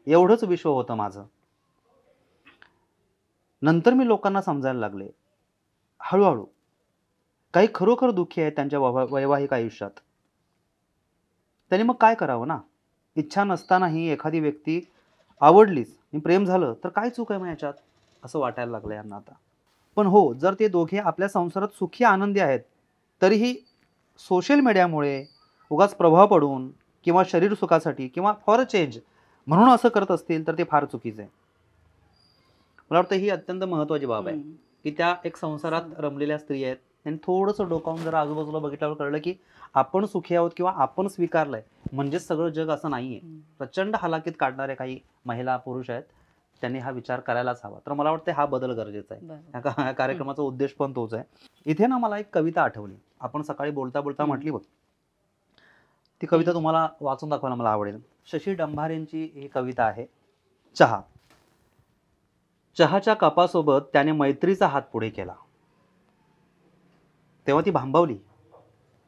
एवढंच विश्व होतं माझं. नंतर मी लोकांना समजायला लागले हळूहळू, काही खरोखर दुःखी आहेत त्यांच्या वैवाहिक आयुष्यात. त्यांनी मग काय करावं ना. इच्छा नसतानाही एखादी व्यक्ती आवडलीच, प्रेम झालं, तर काय चूक आहे मग याच्यात, असं वाटायला लागलं यांना आता. पण हो, जर ते दोघे आपल्या संसारात सुखी आनंदी आहेत तरीही सोशल मीडियामुळे उगाच प्रभाव पडून, किंवा शरीर सुखासाठी, किंवा फॉर अ चेंज म्हणून असं करत असतील तर ते फार चुकीचं आहे. मला वाटतं ही अत्यंत महत्त्वाची बाब आहे की त्या एक संसारात रमलेल्या स्त्री आहेत, त्यांनी थोडंसं डोकावून जरा आजूबाजूला बघितल्यावर कळलं की आपण सुखी आहोत किंवा आपण स्वीकारलंय म्हणजेच सगळं जग असं नाहीये. प्रचंड हालाकीत काढणारे काही महिला पुरुष आहेत, त्यांनी हा विचार करायलाच हवा. तर मला वाटतं हा बदल गरजेचा आहे. बरोबर. या कार्यक्रमाचा उद्देश पण तोच आहे. इथे ना मला एक कविता आठवली, आपण सकाळी बोलता बोलता म्हटली बघ, ती कविता तुम्हाला वाचून दाखवायला मला आवडेल. शशी डंभारेंची ही कविता आहे. चहा. चहाच्या कपासोबत त्याने मैत्रीचा हात पुढे केला. तेव्हा ती भांबावली.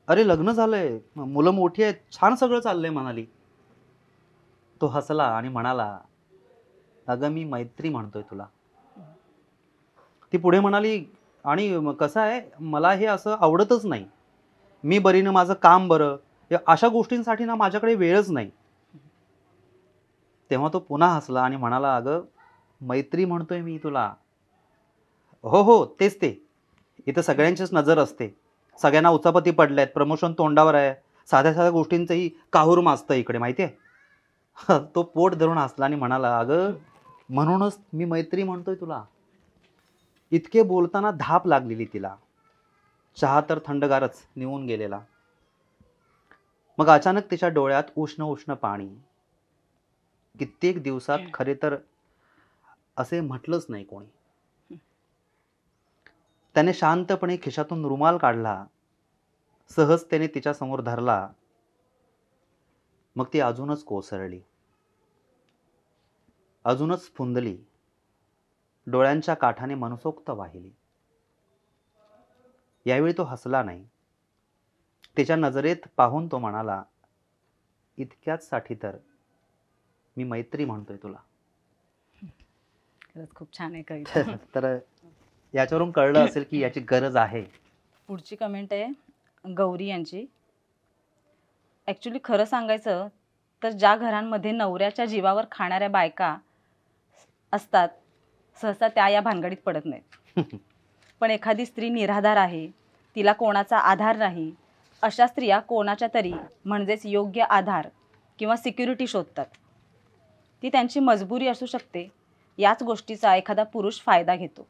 अरे लग्न झालंय, मुलं मोठी आहेत, छान सगळं चाललंय म्हणाली. तो हसला आणि म्हणाला, अगं मी मैत्री म्हणतोय तुला. ती पुढे म्हणाली, आणि कसं आहे, मला हे असं आवडतच नाही. मी बरीनं माझं काम बरं, या अशा गोष्टींसाठी ना माझ्याकडे वेळच नाही. तेव्हा तो पुन्हा हसला आणि म्हणाला, अगं मैत्री म्हणतोय मी तुला. हो हो तेच ते. इथं सगळ्यांचीच नजर असते. सगळ्यांना उचापती पडल्यात, प्रमोशन तोंडावर आहे, साध्या साध्या गोष्टींचंही काहूर माजतं इकडे माहिती आहे. तो पोट धरून हसला आणि म्हणाला, अगं म्हणूनच मी मैत्री म्हणतोय तुला. इतके बोलताना धाप लागलेली तिला. चहा तर थंडगारच निवून गेलेला. मग अचानक तिच्या डोळ्यात उष्ण उष्ण पाणी. कित्येक दिवसात खरे तर असे म्हटलंच नाही कोणी. त्याने शांतपणे खिशातून रुमाल काढला, सहजतेने तिच्या समोर धरला. मग ती अजूनच कोसळली, अजूनच फुंदली, डोळ्यांच्या काठाने मनसोक्त वाहिली. यावेळी तो हसला नाही. तिच्या नजरेत पाहून तो म्हणाला, इतक्याच साठी तर मी मैत्री म्हणतोय तुला. खरंच खूप छान आहे कविता. तर याच्यावरून कळलं असेल की याची गरज आहे. पुढची कमेंट आहे गौरी यांची. ॲक्च्युली खरं सांगायचं तर ज्या घरांमध्ये नवऱ्याच्या जीवावर खाणाऱ्या बायका असतात, सहसा त्या या भानगडीत पडत नाहीत. पण एखादी स्त्री निराधार आहे, तिला कोणाचा आधार नाही, अशा स्त्रिया कोणाच्या तरी म्हणजेच योग्य आधार किंवा सिक्युरिटी शोधतात. ती त्यांची मजबुरी असू शकते. याच गोष्टीचा एखादा पुरुष फायदा घेतो.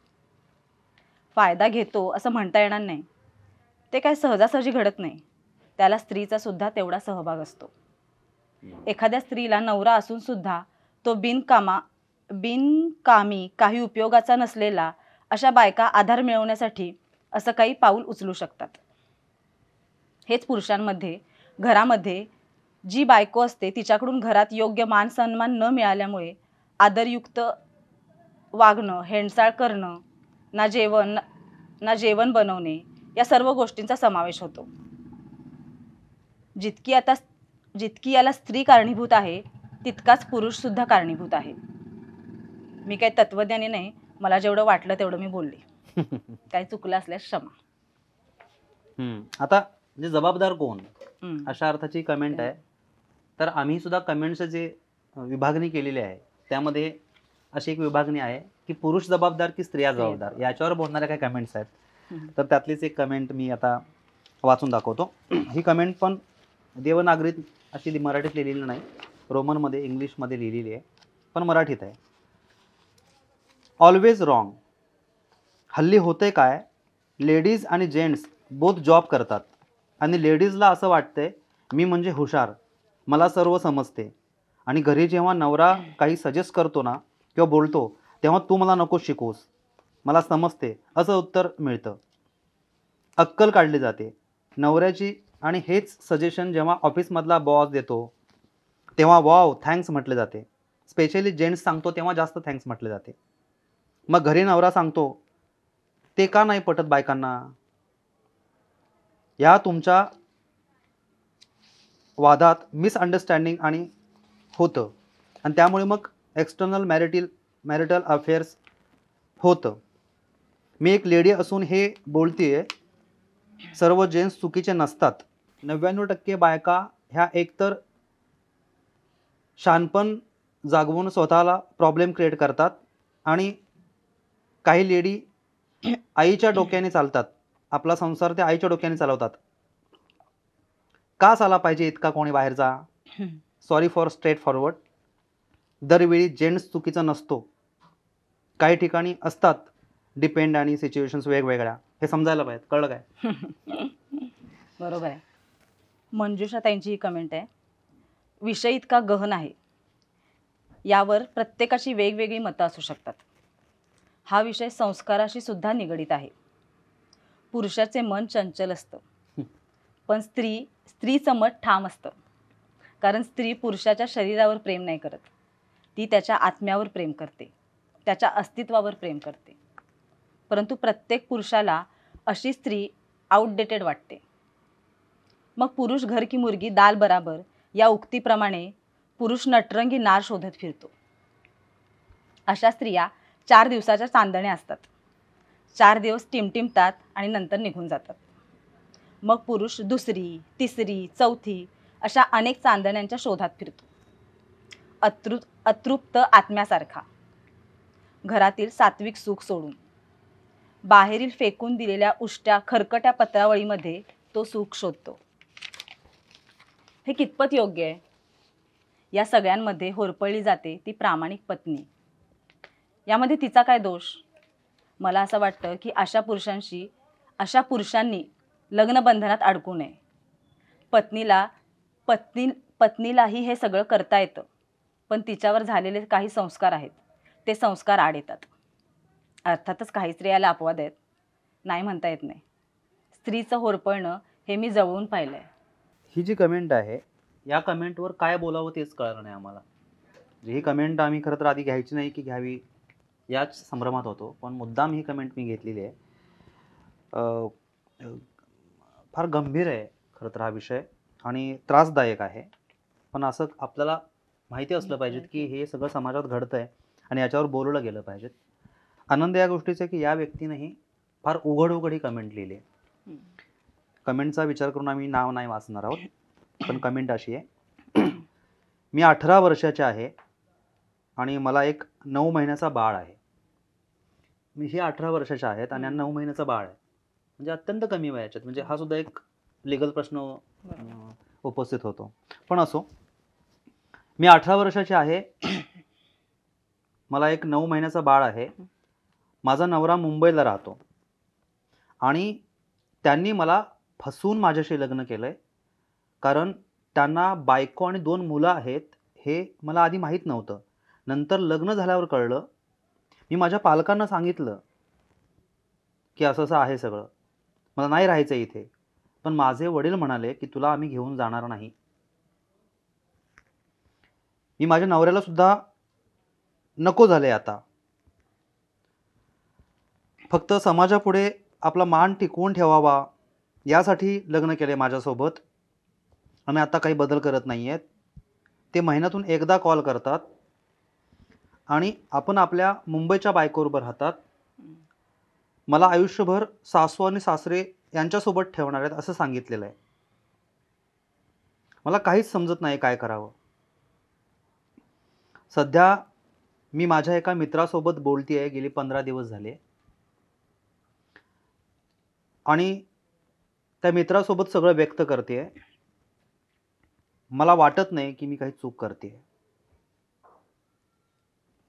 फायदा घेतो असं म्हणता येणार नाही. ते काय सहजासहजी घडत नाही. त्याला स्त्रीचा सुद्धा तेवढा सहभाग असतो. एखाद्या स्त्रीला नवरा असून सुद्धा तो बिनकामी काही उपयोगाचा नसलेला अशा बायका आधार मिळवण्यासाठी असं काही पाऊल उचलू शकतात. हेच पुरुषांमध्ये घरामध्ये जी बायको असते तिच्याकडून घरात योग्य मान सन्मान न मिळाल्यामुळे आदरयुक्त वागणं, हेंडसाळ करणं, ना जेवण बनवणे या सर्व गोष्टींचा समावेश होतो. जितकी याला स्त्री कारणीभूत आहे तितकाच पुरुष सुद्धा कारणीभूत आहे. मी काही तत्वज्ञानी नाही, मला जेवढं वाटलं तेवढं मी बोलले. काही चुकलं असल्यास क्षमा. आता म्हणजे जबाबदार कोण, अशा अर्थाची कमेंट आहे. तर आम्ही सुद्धा कमेंटचं जे विभागणी केलेली आहे त्यामध्ये अशी एक विभागणी आहे की पुरुष जबाबदार की स्त्रिया जबाबदार, याच्यावर बोलणाऱ्या काही कमेंट्स आहेत. तर त्यातलीच एक कमेंट मी आता वाचून दाखवतो. ही कमेंट पण देवनागरीत अशी मराठीत लिहिलेली नाही, रोमनमध्ये इंग्लिशमध्ये लिहिलेली आहे, पण मराठीत आहे. Always wrong. हल्ली होते काय, लेडीज आणि जेंट्स बोथ जॉब करतात आणि लेडीजला असं वाटतंय मी म्हणजे हुशार, मला सर्व समजते, आणि घरी जेव्हा नवरा काही सजेस्ट करतो ना किंवा बोलतो तेव्हा तू मला नको शिकवूस, मला समजते असं उत्तर मिळतं. अक्कल काढली जाते नवऱ्याची. आणि हेच सजेशन जेव्हा ऑफिसमधला बॉस देतो तेव्हा वॉव थँक्स म्हटले जाते. स्पेशली जेंट्स सांगतो तेव्हा जास्त थँक्स म्हटले जाते. मग घरी नवरा सांगतो ते का नाही पटत बायकांना. या तुमच्या वादात मिसअंडरस्टँडिंग आणि होतं, आणि त्यामुळे मग एक्सटर्नल मॅरिटल अफेअर्स होतं. मी एक लेडी असून हे बोलतेय, सर्व जेंट्स चुकीचे नसतात. 99% बायका ह्या एकतर शानपण जागवून स्वतःला प्रॉब्लेम क्रिएट करतात, आणि काही लेडी आईच्या डोक्याने चालतात. आपला संसार ते आईच्या डोक्याने चालवतात. का चाला पाहिजे इतका कोणी बाहेरचा. Sorry for straight forward. दरवेळी जेंट्स चुकीचा नसतो. काही ठिकाणी असतात डिपेंड आणि सिच्युएशन्स वेगवेगळ्या. हे समजायला पाहिजे. कळलं काय? बरोबर आहे. मंजुषा ताईंची ही कमेंट आहे, विषय इतका गहन आहे, यावर प्रत्येकाची वेगवेगळी मतं असू शकतात. हा विषय संस्काराशी सुद्धा निगडीत आहे. पुरुषाचे मन चंचल असतं, पण स्त्रीचं मत ठाम असतं. कारण स्त्री पुरुषाच्या शरीरावर प्रेम नाही करत, ती त्याच्या आत्म्यावर प्रेम करते, त्याच्या अस्तित्वावर प्रेम करते. परंतु प्रत्येक पुरुषाला अशी स्त्री आउटडेटेड वाटते. मग पुरुष घर की मुर्गी दाल बराबर या उक्तीप्रमाणे पुरुष नटरंगी नार शोधत फिरतो. अशा स्त्रिया 4 दिवसाच्या चांदण्या असतात. 4 दिवस टिमटिमतात आणि नंतर निघून जातात. मग पुरुष दुसरी, तिसरी, चौथी अशा अनेक चांदण्यांच्या शोधात फिरतो. अतृप्त आत्म्यासारखा, घरातील सात्विक सुख सोडून बाहेरील फेकून दिलेल्या उष्ट्या खरकट्या पत्रावळीमध्ये तो सुख शोधतो. हे कितपत योग्य आहे? या सगळ्यांमध्ये होरपळली जाते ती प्रामाणिक पत्नी. यामध्ये तिचा काय दोष? मला असं वाटतं की अशा पुरुषांनी लग्नबंधनात अडकू नये. पत्नीलाही हे सगळं करता येतं, पण तिच्यावर झालेले काही संस्कार आहेत, ते संस्कार आड येतात. अर्थातच काही स्त्रियाला अपवाद आहेत, नाही म्हणता येत नाही. स्त्रीचं होरपळणं हे मी जवळून पाहिलं आहे. ही जी कमेंट आहे, या कमेंटवर काय बोलावं तेच कळलं नाही आम्हाला. ही कमेंट आम्ही खरं तर आधी घ्यायची नाही की घ्यावी याच संभ्रमात होतो, पण मुद्दाम ही कमेंट मी घेतलेली आहे. फार गंभीर आहे खरं तर हा विषय आणि त्रासदायक आहे. पण असं आपल्याला माहिती असलं पाहिजे की हे सगळं समाजात घडतं आहे आणि याच्यावर बोललं गेलं पाहिजे. आनंद या गोष्टीचा की या व्यक्तीनेही फार उघड ही कमेंट लिहिली आहे. कमेंटचा विचार करून आम्ही नाव नाही वाचणार आहोत, पण कमेंट अशी आहे, मी 18 वर्षाचे आहे आणि मला एक 9 महिन्याचा बाळ आहे. मी हे 18 वर्षाचे आहेत आणि 9 महिन्याचा बाळ आहे, म्हणजे अत्यंत कमी वयाच्यात. म्हणजे हा सुद्धा एक लिगल प्रश्न उपस्थित होतो. पण असो, मी 18 वर्षाचे आहे, मला एक 9 महिन्याचा बाळ आहे. माझा नवरा मुंबईला राहतो आणि त्यांनी मला फसवून माझ्याशी लग्न केलं आहे. कारण त्यांना बायको आणि 2 मुलं आहेत हे मला आधी माहीत नव्हतं. नंतर लग्न झाल्यावर कळलं. मी माझ्या पालकांना सांगितलं की असं असं आहे सगळं, मला नाही राहायचं इथे. पण माझे वडील म्हणाले की तुला आम्ही घेऊन जाणार नाही. मी माझ्या नवऱ्याला सुद्धा नको झाले आता. फक्त समाजापुढे आपला मान टिकवून ठेवावा यासाठी लग्न केले माझ्यासोबत आणि आता काही बदल करत नाही आहेत. ते महिन्यातून एकदा कॉल करतात आणि आपण आपल्या मुंबईच्या बायकोबरोबर राहतात. मला आयुष्यभर सासू आणि सासरे यांच्यासोबत ठेवणार आहेत असं सांगितलेलं आहे. मला काहीच समजत नाही काय करावं. सध्या मी माझ्या एका मित्रासोबत बोलती आहे, गेली 15 दिवस झाले आणि त्या मित्रासोबत सगळं व्यक्त करते आहे. मला वाटत नाही की मी काही चूक करते.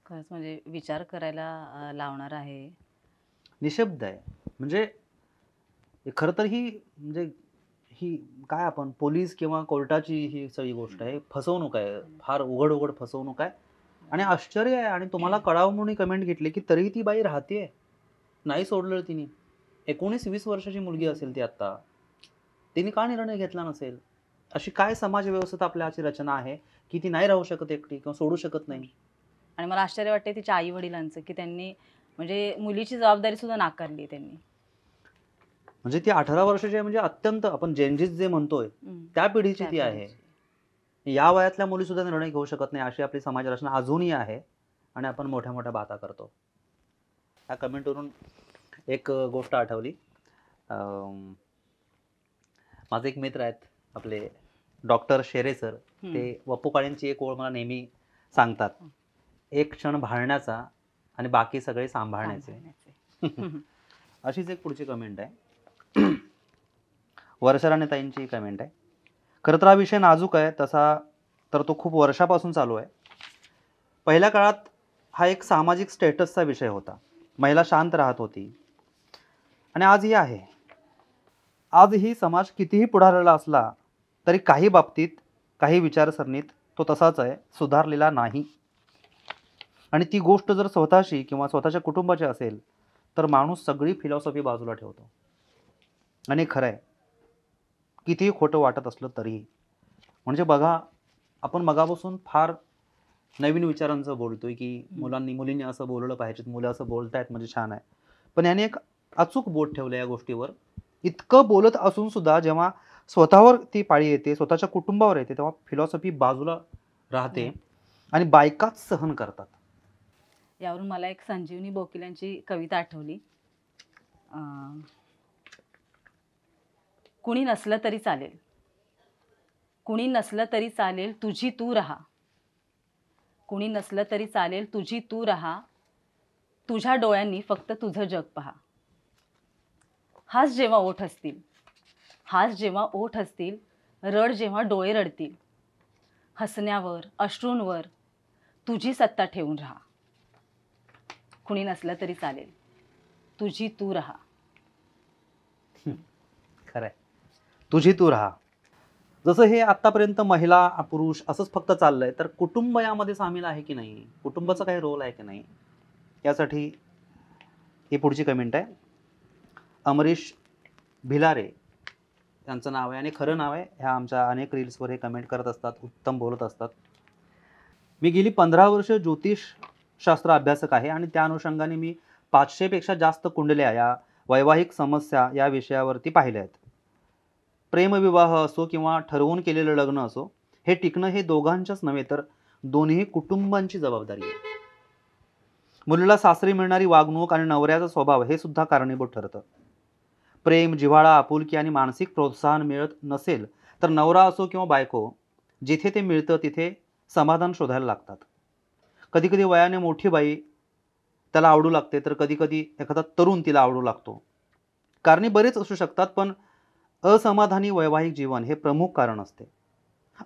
खरंच म्हणजे विचार करायला लावणार आहे. निशब्द आहे. म्हणजे खरं तर ही काय आपण पोलीस किंवा कोर्टाची ही सगळी गोष्ट आहे. फसवणूक आहे, फार उघड फसवणूक आहे आणि आश्चर्य आहे. आणि तुम्हाला कळावं म्हणून कमेंट घेतली की तरीही ती बाई राहते, नाही सोडलं तिने. 19-20 वर्षाची मुलगी असेल ती आत्ता. तिने का निर्णय घेतला नसेल? अशी काय समाज व्यवस्थेत आपल्याची रचना आहे की ती नाही राहू शकत एकटी किंवा सोडू शकत नाही? आणि मला आश्चर्य वाटते तिच्या आई वडिलांचं की त्यांनी म्हणजे मुलीची जबाबदारी सुद्धा नाकारली त्यांनी. म्हणजे ती 18 वर्षाची आहे, म्हणजे अत्यंत आपण जेनझीज जे म्हणतोय त्या पिढीची ती आहे. या वयातल्या मुली सुद्धा निर्णय घेऊ शकत नाही अशी आपली समाज रचना अजूनही आहे आणि आपण मोठ्या मोठ्या बाता करतो. या कमेंटवरून एक गोष्ट आठवली. माझे एक मित्र आहेत आपले डॉक्टर शेरे सर, ते वप्पू काळेंची एक ओळ मला नेहमी सांगतात, एक क्षण भाळण्याचा आणि बाकी सगळे सांभाळण्याचे. अशीच एक पुढची कमेंट आहे. वर्षा राणे ताईंची कमेंट आहे. खरं तर हा विषय नाजूक आहे तसा तर तो खूप वर्षापासून चालू आहे. पहिल्या काळात हा एक सामाजिक स्टेटसचा विषय होता. महिला शांत राहत होती. आणि आजही आहे. आजही समाज कितीही पुढारलेला असला तरी काही बाबतीत, काही विचारसरणीत तो तसाच आहे, सुधारलेला नाही. आणि ती गोष्ट जर स्वतःशी किंवा स्वतःच्या कुटुंबाची असेल तर माणूस सगळी फिलॉसॉफी बाजूला ठेवतो. आणि खरं आहे, कितीही खोटं वाटत असलं तरीही. म्हणजे बघा, आपण मगापासून फार नवीन विचारांचं बोलतोय की मुलींनी असं बोललं पाहिजे, मुलं असं बोलतायत म्हणजे छान आहे. पण याने एक अचूक बोट ठेवलं या गोष्टीवर. इतकं बोलत असून सुद्धा जेव्हा स्वतःवर ती पाळी येते, स्वतःच्या कुटुंबावर येते, तेव्हा फिलॉसॉफी बाजूला राहते आणि बायकाच सहन करतात. यावरून मला एक संजीवनी बोकील यांची कविता आठवली. अं, कुणी नसलं तरी चालेल, कुणी नसलं तरी चालेल, तुझी तू राहा. कुणी नसलं तरी चालेल, तुझी तू राहा. तुझ्या डोळ्यांनी फक्त तुझं जग पहा. हास जेव्हा ओठ असतील, हास जेव्हा ओठ असतील, रड जेव्हा डोळे रडतील. हसण्यावर, अश्रूंवर तुझी सत्ता ठेवून राहा. कुणी नसलं तरी चालेल, तुझी तू राहा. खरंय, तुझी तू राहा. जसं हे आतापर्यंत महिला पुरुष असंच फक्त चाललंय, तर कुटुंब यामध्ये सामील आहे की नाही, कुटुंबाचा काही रोल आहे की नाही, यासाठी ही पुढची कमेंट आहे. अमरीश भिलारे यांचं नाव आहे आणि खरं नाव आहे. ह्या आमच्या अनेक रील्सवर हे कमेंट करत असतात, उत्तम बोलत असतात. मी गेली 15 वर्ष ज्योतिषशास्त्र अभ्यासक आहे आणि त्या अनुषंगाने मी 500 पेक्षा जास्त कुंडल्या या वैवाहिक समस्या या विषयावरती पाहिल्या आहेत. प्रेमविवाह असो किंवा ठरवून केलेलं लग्न असो, हे टिकणं हे दोघांच्याच नव्हे तर दोन्ही कुटुंबांची जबाबदारी आहे. मुलीला सासरी मिळणारी वागणूक आणि नवऱ्याचा स्वभाव हे सुद्धा कारणीभूत ठरतं. प्रेम, जिव्हाळा, आपुलकी आणि मानसिक प्रोत्साहन मिळत नसेल तर नवरा असो किंवा बायको, जिथे ते मिळतं तिथे समाधान शोधायला लागतात. कधीकधी वयाने मोठी बाई त्याला आवडू लागते, तर कधीकधी एखादा तरुण तिला आवडू लागतो. कारणे बरेच असू शकतात, पण असमाधानी वैवाहिक जीवन हे प्रमुख कारण असते.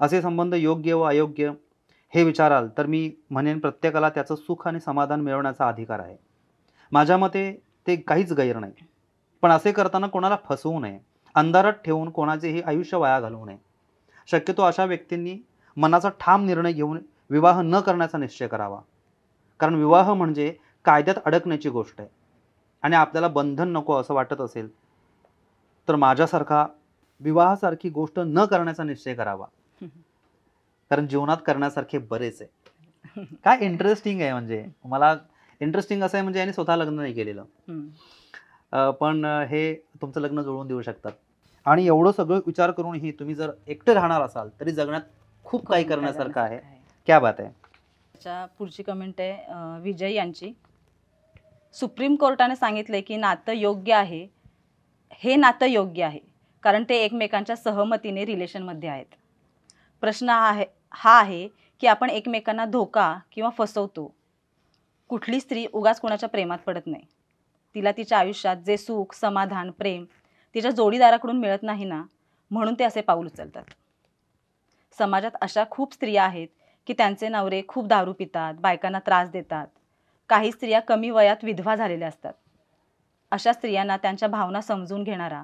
असे संबंध योग्य व अयोग्य हे विचाराल तर मी म्हणेन प्रत्येकाला त्याचं सुख आणि समाधान मिळवण्याचा अधिकार आहे. माझ्या मते ते काहीच गैर नाही. पण असे करताना कोणाला फसवू नये, अंधारात ठेवून कोणाचेही आयुष्य वाया घालवू नये. शक्यतो अशा व्यक्तींनी मनाचा ठाम निर्णय घेऊन विवाह न करण्याचा निश्चय करावा. कारण विवाह म्हणजे कायद्यात अडकण्याची गोष्ट आहे. आणि आपल्याला बंधन नको असं वाटत असेल तर माझ्यासारखा विवाहासारखी गोष्ट न करण्याचा निश्चय करावा. कारण जीवनात करण्यासारखे बरेच आहे. काय इंटरेस्टिंग आहे, म्हणजे मला इंटरेस्टिंग असं आहे म्हणजे याने स्वतः लग्न नाही केलेलं, पण हे तुमचं लग्न जुळवून देऊ शकतात. आणि एवढं सगळं विचार करूनही तुम्ही जर एकटे राहणार असाल तरी जगण्यात खूप काही करण्यासारखं आहे. क्या बात आहे. त्याच्या पुढची कमेंट आहे विजय यांची. सुप्रीम कोर्टाने सांगितले की नातं योग्य आहे, हे नातं योग्य आहे कारण ते एकमेकांच्या सहमतीने रिलेशनमध्ये आहेत. प्रश्न हा आहे की आपण एकमेकांना धोका किंवा फसवतो. कुठली स्त्री उगाच कोणाच्या प्रेमात पडत नाही. तिला तिच्या आयुष्यात जे सुख, समाधान, प्रेम तिच्या जोडीदाराकडून मिळत नाही ना, म्हणून ते असे पाऊल उचलतात. समाजात अशा खूप स्त्रिया आहेत की त्यांचे नवरे खूप दारू पितात, बायकांना त्रास देतात. काही स्त्रिया कमी वयात विधवा झालेल्या असतात. अशा स्त्रियांना त्यांच्या भावना समजून घेणारा,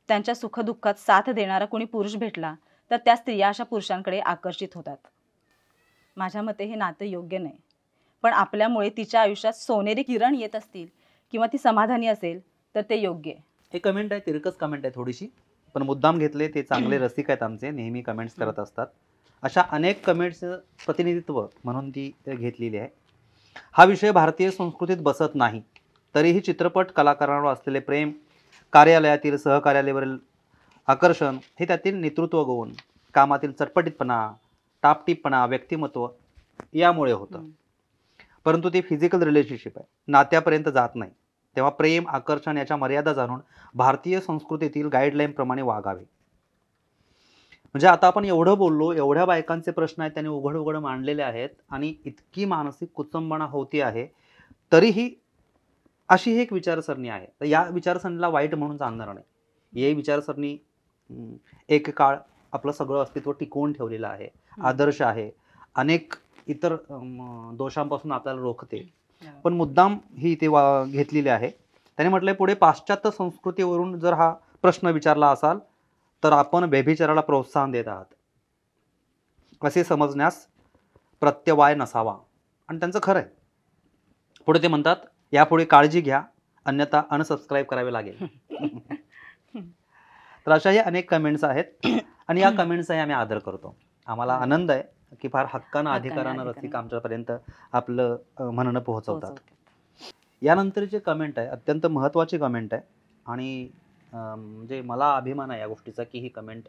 त्यांच्या सुखदुःखात साथ देणारा कोणी पुरुष भेटला तर त्या स्त्रिया अशा पुरुषांकडे आकर्षित होतात. माझ्या मते हे नातं योग्य नाही, पण आपल्यामुळे तिच्या आयुष्यात सोनेरी किरण येत असतील किंवा ती समाधानी असेल तर ते योग्य आहे. हे कमेंट आहे, तिरकस कमेंट आहे थोडीशी, पण मुद्दाम घेतले. ते चांगले रसिक आहेत आमचे, नेहमी कमेंट्स करत असतात. अशा अनेक कमेंट्सचं प्रतिनिधित्व म्हणून ती घेतलेली आहे. हा विषय भारतीय संस्कृतीत बसत नाही, तरीही चित्रपट कलाकारांवर असलेले प्रेम, कार्यालयातील सहकार्यालयावरील आकर्षण हे त्यातील नेतृत्व गुण, कामातील चटपटीतपणा, टापटीपणा, व्यक्तिमत्व यामुळे होतं. परंतु ते फिजिकल रिलेशनशिप आहे, नात्यापर्यंत जात नाही. तेव्हा प्रेम, आकर्षण याच्या मर्यादा जाणून भारतीय संस्कृतीतील गाईडलाईनप्रमाणे वागावे. म्हणजे आता आपण एवढं बोललो, एवढ्या बायकांचे प्रश्न आहेत त्यांनी उघड उघड मांडलेले आहेत आणि इतकी मानसिक कुचंबणा होती आहे, तरीही अशी एक विचारसरणी आहे. तर या विचारसरणीला वाईट म्हणून चालणार नाही. ही विचारसरणी एक काळ आपलं सगळं अस्तित्व टिकवून ठेवलेलं आहे, आदर्श आहे, अनेक इतर दोषांपासून आपल्याला रोखते. पण मुद्दाम ही इथे घेतलेली आहे. त्याने म्हटलंय पुढे, पाश्चात्य संस्कृतीवरून जर हा प्रश्न विचारला असाल तर आपण व्यभिचाराला प्रोत्साहन देत आहात असे समजण्यास प्रत्यवाय नसावा. आणि त्यांचं खरं आहे. पुढे ते म्हणतात, यापुढे काळजी घ्या, अन्यथा अनसबस्क्राईब करावे लागेल. तर अशाही अनेक कमेंट्स आहेत आणि या कमेंट्सचाही आम्ही आदर करतो. आम्हाला आनंद आहे की फार हक्कानं अधिकारानं रसिक आमच्यापर्यंत आपलं म्हणणं पोहोचवतात. यानंतरची कमेंट आहे अत्यंत महत्त्वाची कमेंट आहे आणि म्हणजे मला अभिमान आहे या गोष्टीचा की ही कमेंट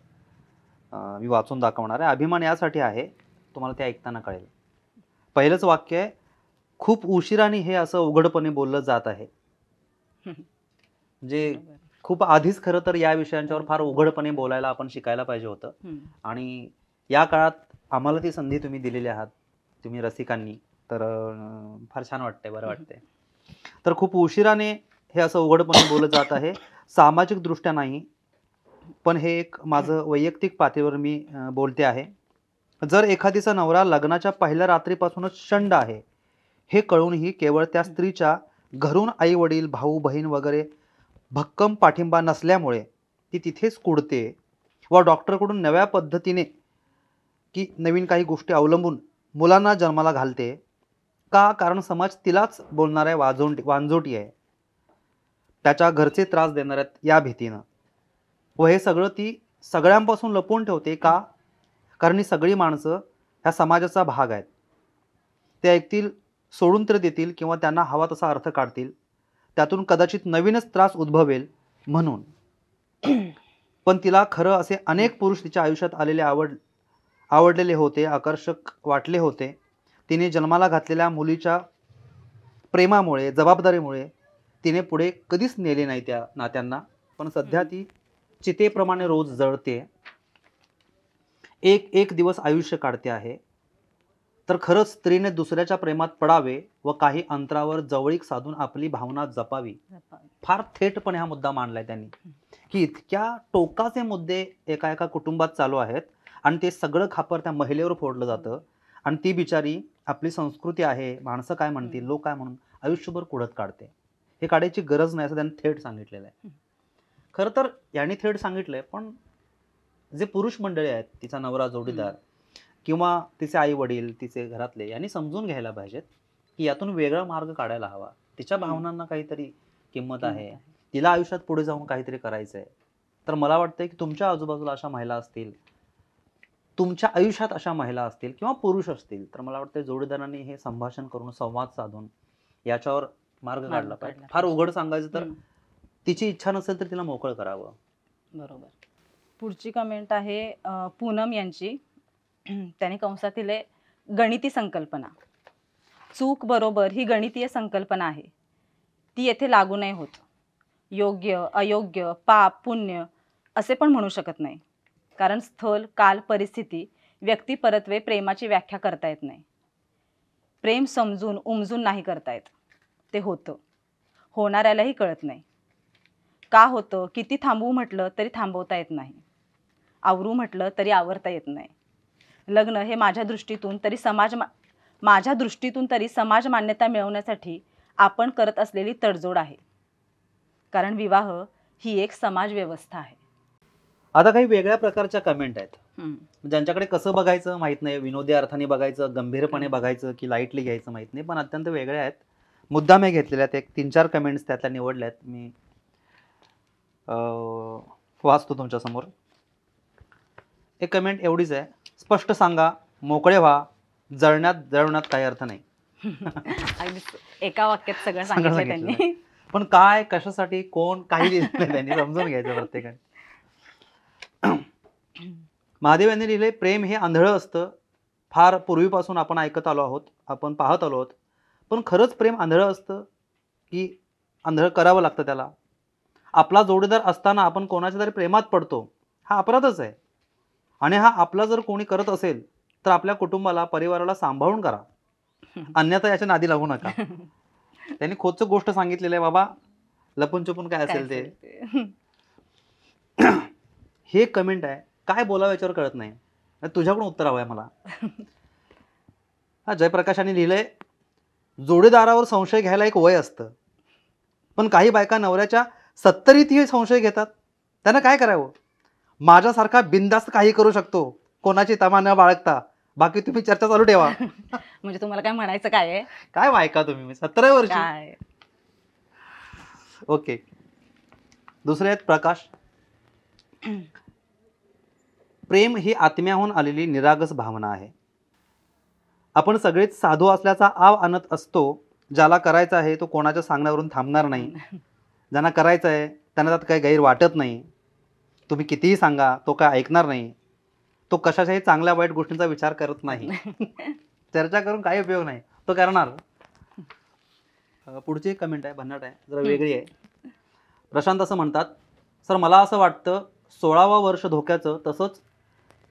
मी वाचून दाखवणार आहे. अभिमान यासाठी आहे, तुम्हाला ते ऐकताना कळेल. पहिलंच वाक्य आहे, खूप उशिराने हे असं उघडपणे बोललं जात आहे. म्हणजे खूप आधीच खरं तर या विषयांच्यावर फार उघडपणे बोलायला आपण शिकायला पाहिजे होतं आणि या काळात आम्हाला ती संधी तुम्ही दिलेली आहात, तुम्ही रसिकांनी. तर फार छान वाटतंय, बरं वाटतंय. तर खूप उशिराने हे असं उघडपणे बोललं जात आहे, सामाजिक दृष्ट्या नाही, पण हे एक माझं वैयक्तिक पातळीवर मी बोलते आहे. जर एखादीचा नवरा लग्नाच्या पहिल्या रात्रीपासूनच शंड आहे हे कळूनही केवळ त्या स्त्रीच्या घरून आई वडील भाऊ बहीण वगैरे भक्कम पाठिंबा नसल्यामुळे ती तिथेच कुडते व डॉक्टरकडून नव्या पद्धतीने की नवीन काही गोष्टी अवलंबून मुलांना जन्माला घालते का, कारण समाज तिलाच बोलणाऱ्या वांजोटी आहे, त्याच्या घरचे त्रास देणार आहेत या भीतीनं, व हे सगळं ती सगळ्यांपासून लपवून ठेवते का, कारण ही सगळी माणसं ह्या समाजाचा भाग आहेत. ते ऐकतील, सोडून तर देतील किंवा त्यांना हवा तसा अर्थ काढतील, त्यातून कदाचित नवीनच त्रास उद्भवेल म्हणून. पण तिला खरं असे अनेक पुरुष तिच्या आयुष्यात आलेले आवडलेले होते, आकर्षक वाटले होते. तिने जन्माला घातलेल्या मुलीच्या प्रेमामुळे, जबाबदारीमुळे तिने पुढे कधीच नेले नाही त्या नात्यांना. पण सध्या ती चितेप्रमाणे रोज जळते, एक एक दिवस आयुष्य काढते आहे. तर खरंच स्त्रीने दुसऱ्याच्या प्रेमात पडावे व काही अंतरावर जवळीक साधून आपली भावना जपावी. फार थेटपणे हा मुद्दा मांडलाय त्यांनी की इतक्या टोकाचे मुद्दे एका एका कुटुंबात चालू आहेत आणि ते सगळं खापर त्या महिलेवर फोडलं जातं आणि ती बिचारी आपली संस्कृती आहे, माणसं काय म्हणतील, लोक काय म्हणून आयुष्यभर कुढत काढते. हे काढायची गरज नाही असं त्यांनी थेट सांगितलेलं आहे. खरं तर यांनी थेट सांगितलंय, पण जे पुरुष मंडळी आहेत, तिचा नवरा जोडीदार किंवा तिचे आई वडील, तिचे घरातले, यांनी समजून घ्यायला पाहिजेत की यातून वेगळा मार्ग काढायला हवा. तिच्या भावनांना काहीतरी किंमत आहे, तिला आयुष्यात पुढे जाऊन काहीतरी करायचं आहे. तर मला वाटतंय की तुमच्या आजूबाजूला अशा महिला असतील, तुमच्या आयुष्यात अशा महिला असतील किंवा पुरुष असतील, तर मला वाटतं जोडीदारांनी हे संभाषण करून, संवाद साधून याच्यावर मार्ग काढला पाहिजे. फार उघड सांगायचं तर तिची इच्छा नसेल तर तिला मोकळं करावं. बरोबर. पुढची कमेंट आहे पूनम यांची. त्याने कंसात दिले, गणिती संकल्पना. चूक बरोबर ही गणितीय संकल्पना आहे, ती येथे लागू नाही होत. योग्य अयोग्य, पाप पुण्य असे पण म्हणू शकत नाही, कारण स्थल काल परिस्थिती व्यक्ती परत्वे प्रेमाची व्याख्या करता येत नाही. प्रेम समजून उमजून नाही करता येत, ते होतं, होणाऱ्यालाही कळत नाही. का होतं, किती थांबवू म्हटलं तरी थांबवता येत नाही, आवरू म्हटलं तरी आवरता येत नाही. लग्न हे माझ्या दृष्टीतून तरी समाज मान्यता मिळवण्यासाठी आपण करत असलेली तडजोड आहे, कारण विवाह ही एक समाज व्यवस्था आहे. आता काही वेगळ्या प्रकारच्या कमेंट आहेत, ज्यांच्याकडे कसं बघायचं माहित नाही, विनोदी अर्थाने बघायचं, गंभीरपणे बघायचं की लाईटली घ्यायचं माहित नाही, पण अत्यंत वेगळ्या आहेत. मुद्दाम हे घेतलेल्या आहेत. एक 3-4 कमेंट्स त्यातल्या निवडल्या आहेत, मी वाचतो तुमच्या समोर. एक कमेंट एवढीच आहे, स्पष्ट सांगा, मोकळे व्हा, जळण्यात काही अर्थ नाही. एका वाक्यात सगळं सांगितलं त्यांनी. पण काय, कशासाठी, कोण, काही लिहिलं नाही त्यांनी, समजून घ्यायचं प्रत्येकाने. महादेव यांनी लिहिले, प्रेम हे आंधळं असतं. फार पूर्वीपासून आपण ऐकत आलो आहोत, आपण पाहत आलो आहोत. पण खरंच प्रेम आंधळं असतं की आंधळं करावं लागतं त्याला? आपला जोडीदार असताना आपण कोणाच्या तरी प्रेमात पडतो, हा अपराधच आहे. आणि हा आपला जर कोणी करत असेल तर आपल्या कुटुंबाला, परिवाराला सांभाळून करा, अन्यथा याच्या नादी लागू नका. त्यांनी खोटचं गोष्ट सांगितलेलं आहे बाबा, लपून छपून काय असेल ते. हे कमेंट आहे, काय बोलावं याच्यावर कळत नाही. तुझ्याकडून उत्तर हवं आहे मला. हा जयप्रकाशाने लिहिलंय, जोडीदारावर संशय घ्यायला एक वय असतं, पण काही बायका नवऱ्याच्या 70ही संशय घेतात. त्यांना काय करावं? माझ्यासारखा बिनधास्त काही करू शकतो, कोणाची तमा न बाळगता. बाकी तुम्ही चर्चा चालू ठेवा. म्हणजे तुम्हाला काय म्हणायचं काय आहे? काय बायका तुम्ही 17 वर्षी. काय ओके. दुसरे आहेत प्रकाश. प्रेम ही आत्म्याहून आलेली निरागस भावना आहे. आपण सगळेच साधू असल्याचा आव आणत असतो. ज्याला करायचं आहे तो कोणाच्या सांगण्यावरून थांबणार नाही. ज्यांना करायचं आहे त्यांना त्यात काही गैर वाटत नाही. तुम्ही कितीही सांगा तो काय ऐकणार नाही. तो कशाच्याही चांगल्या वाईट गोष्टींचा विचार करत नाही. चर्चा करून काही उपयोग नाही, तो करणार. पुढची एक कमेंट आहे, भन्नाट आहे, जरा वेगळी आहे. प्रशांत असं म्हणतात, सर मला असं वाटतं 16वं वर्ष धोक्याचं, तसंच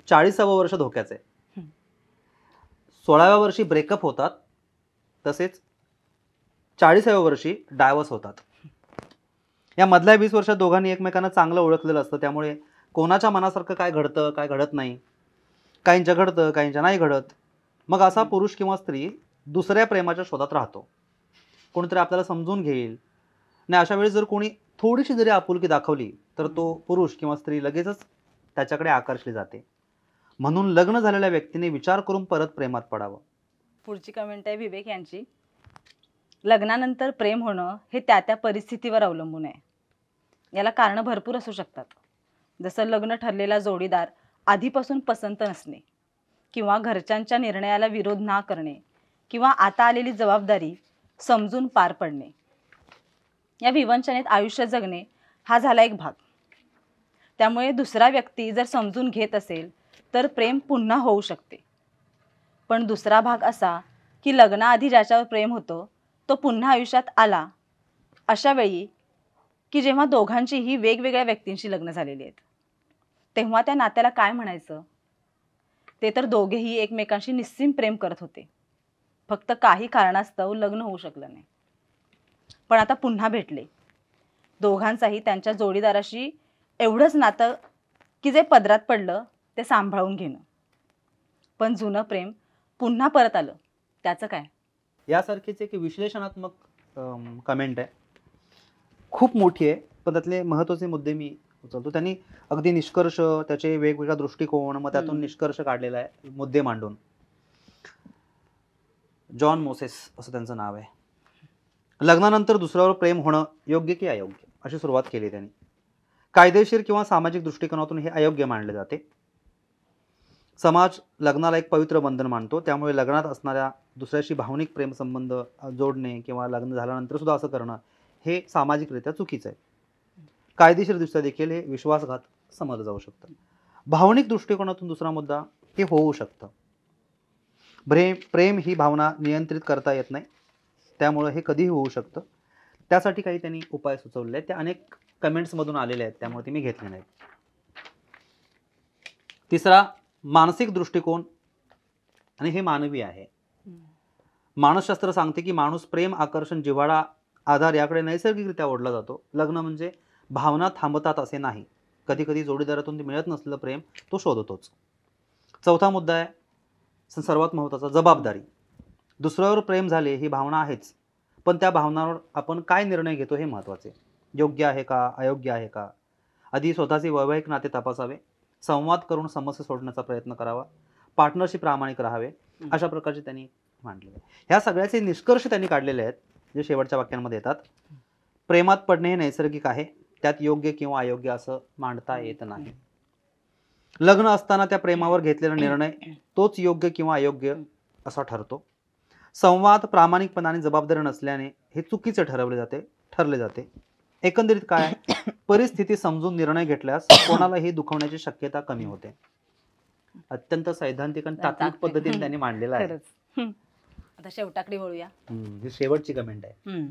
40वं वर्ष धोक्याचं आहे. 16व्या वर्षी ब्रेकअप होतात, तसेच 40व्या वर्षी डायव्हर्स होतात. या मधल्या 20 वर्षात दोघांनी एकमेकांना चांगलं ओळखलेलं असतं. त्यामुळे कोणाच्या मनासारखं काय घडतं काय घडत नाही, काहींच्या घडतं काहींच्या नाही घडत. मग असा पुरुष किंवा स्त्री दुसऱ्या प्रेमाच्या शोधात राहतो. कोणीतरी आपल्याला समजून घेईल. आणि अशा वेळी जर कोणी थोडीशी जरी आपुलकी दाखवली तर तो पुरुष किंवा स्त्री लगेचच त्याच्याकडे आकर्षली जाते. म्हणून लग्न झालेल्या व्यक्तीने विचार करून परत प्रेमात पडावं. पुढची कमेंट आहे विवेक यांची. लग्नानंतर प्रेम होणं हे त्या त्या परिस्थितीवर अवलंबून आहे. याला कारणं भरपूर असू शकतात. जसं लग्न ठरलेला जोडीदार आधीपासून पसंत नसणे, किंवा घरच्यांच्या निर्णयाला विरोध ना करणे, किंवा आता आलेली जबाबदारी समजून पार पडणे. या विवंचनेत आयुष्य जगणे हा झाला एक भाग. त्यामुळे दुसरा व्यक्ती जर समजून घेत असेल तर प्रेम पुन्हा होऊ शकते. पण दुसरा भाग असा की लग्नाआधी ज्याच्यावर प्रेम होतं तो पुन्हा आयुष्यात आला, अशा वेळी की जेव्हा दोघांचीही वेगवेगळ्या व्यक्तींशी लग्न झालेली आहेत, तेव्हा त्या नात्याला काय म्हणायचं? ते तर दोघेही एकमेकांशी निस्सीम प्रेम करत होते. फक्त काही कारणास्तव लग्न होऊ शकलं नाही. पण आता पुन्हा भेटले. दोघांचाही त्यांच्या जोडीदाराशी एवढंच नातं की जे पदरात पडलं ते सांभाळून घेणं. पण जुनं प्रेम पुन्हा परत आलं, त्याचं काय? यासारखीच एक विश्लेषणात्मक कमेंट आहे, खूप मोठी आहे, पण त्यातले महत्त्वाचे मुद्दे मी उचलतो. त्यांनी अगदी निष्कर्ष, त्याचे वेगवेगळा दृष्टिकोन, मग त्यातून निष्कर्ष काढलेला आहे मुद्दे मांडून. जॉन मोसेस असं त्यांचं नाव आहे. लग्नानंतर दुसऱ्यावर प्रेम होणं योग्य की अयोग्य, अशी सुरुवात केली त्यांनी. कायदेशीर किंवा सामाजिक दृष्टिकोनातून हे अयोग्य मानले जाते. समाज लग्नाला एक पवित्र बंधन मानतो. त्यामुळे लग्नात असणाऱ्या दुसऱ्याशी भावनिक प्रेमसंबंध जोडणे किंवा लग्न झाल्यानंतर सुद्धा असं करणं हे सामाजिकरित्या चुकीचं आहे. कायदेशीरदृष्ट्या देखील हे विश्वासघात समजलं जाऊ शकतं. भावनिक दृष्टिकोनातून दुसरा मुद्दा, हे होऊ शकतं. प्रेम ही भावना नियंत्रित करता येत नाही, त्यामुळे हे कधीही होऊ शकतं. त्यासाठी काही त्यांनी उपाय सुचवले आहेत. त्या अनेक कमेंट्समधून आलेले आहेत, त्यामुळे ते मी घेतले नाहीत. तिसरा, मानसिक दृष्टिकोन, आणि हे मानवी आहे. मानसशास्त्र सांगते की माणूस प्रेम, आकर्षण, जिव्हाळा, आधार याकडे नैसर्गिकरित्या ओढला जातो. लग्न म्हणजे भावना थांबतात असे नाही. कधी कधी जोडीदारातून ते मिळत नसलेलं प्रेम तो शोधतोच. चौथा मुद्दा आहे सर्वात महत्त्वाचा, जबाबदारी. दुसऱ्यावर प्रेम झाले ही भावना आहेच, पण त्या भावनावर आपण काय निर्णय घेतो हे महत्त्वाचे. योग्य आहे का, अयोग्य आहे का? आधी स्वतःचे वैवाहिक नाते तपासावे, संवाद करून समस्या सोडण्याचा प्रयत्न करावा, पार्टनरशी प्रामाणिक राहावे, अशा प्रकारचे त्यांनी मांडलेले. ह्या सगळ्याचे निष्कर्ष त्यांनी काढलेले आहेत, जे शेवटच्या वाक्यांमध्ये येतात. प्रेमात पडणे हे नैसर्गिक आहे, त्यात योग्य किंवा अयोग्य असं मांडता येत नाही. लग्न असताना त्या प्रेमावर घेतलेला निर्णय तोच योग्य किंवा अयोग्य असा ठरतो. संवाद, प्रामाणिकपणा आणि जबाबदारी नसल्याने हे चुकीचे ठरले जाते. एकंदरीत काय, परिस्थिती समजून निर्णय घेतल्यास कोणालाही दुखवण्याची शक्यता कमी होते. अत्यंत सैद्धांतिक आणि तात्विक पद्धतीने त्यांनी मांडलेला आहे. आता शेवटाकडे वळूया. ही शेवटची कमेंट आहे.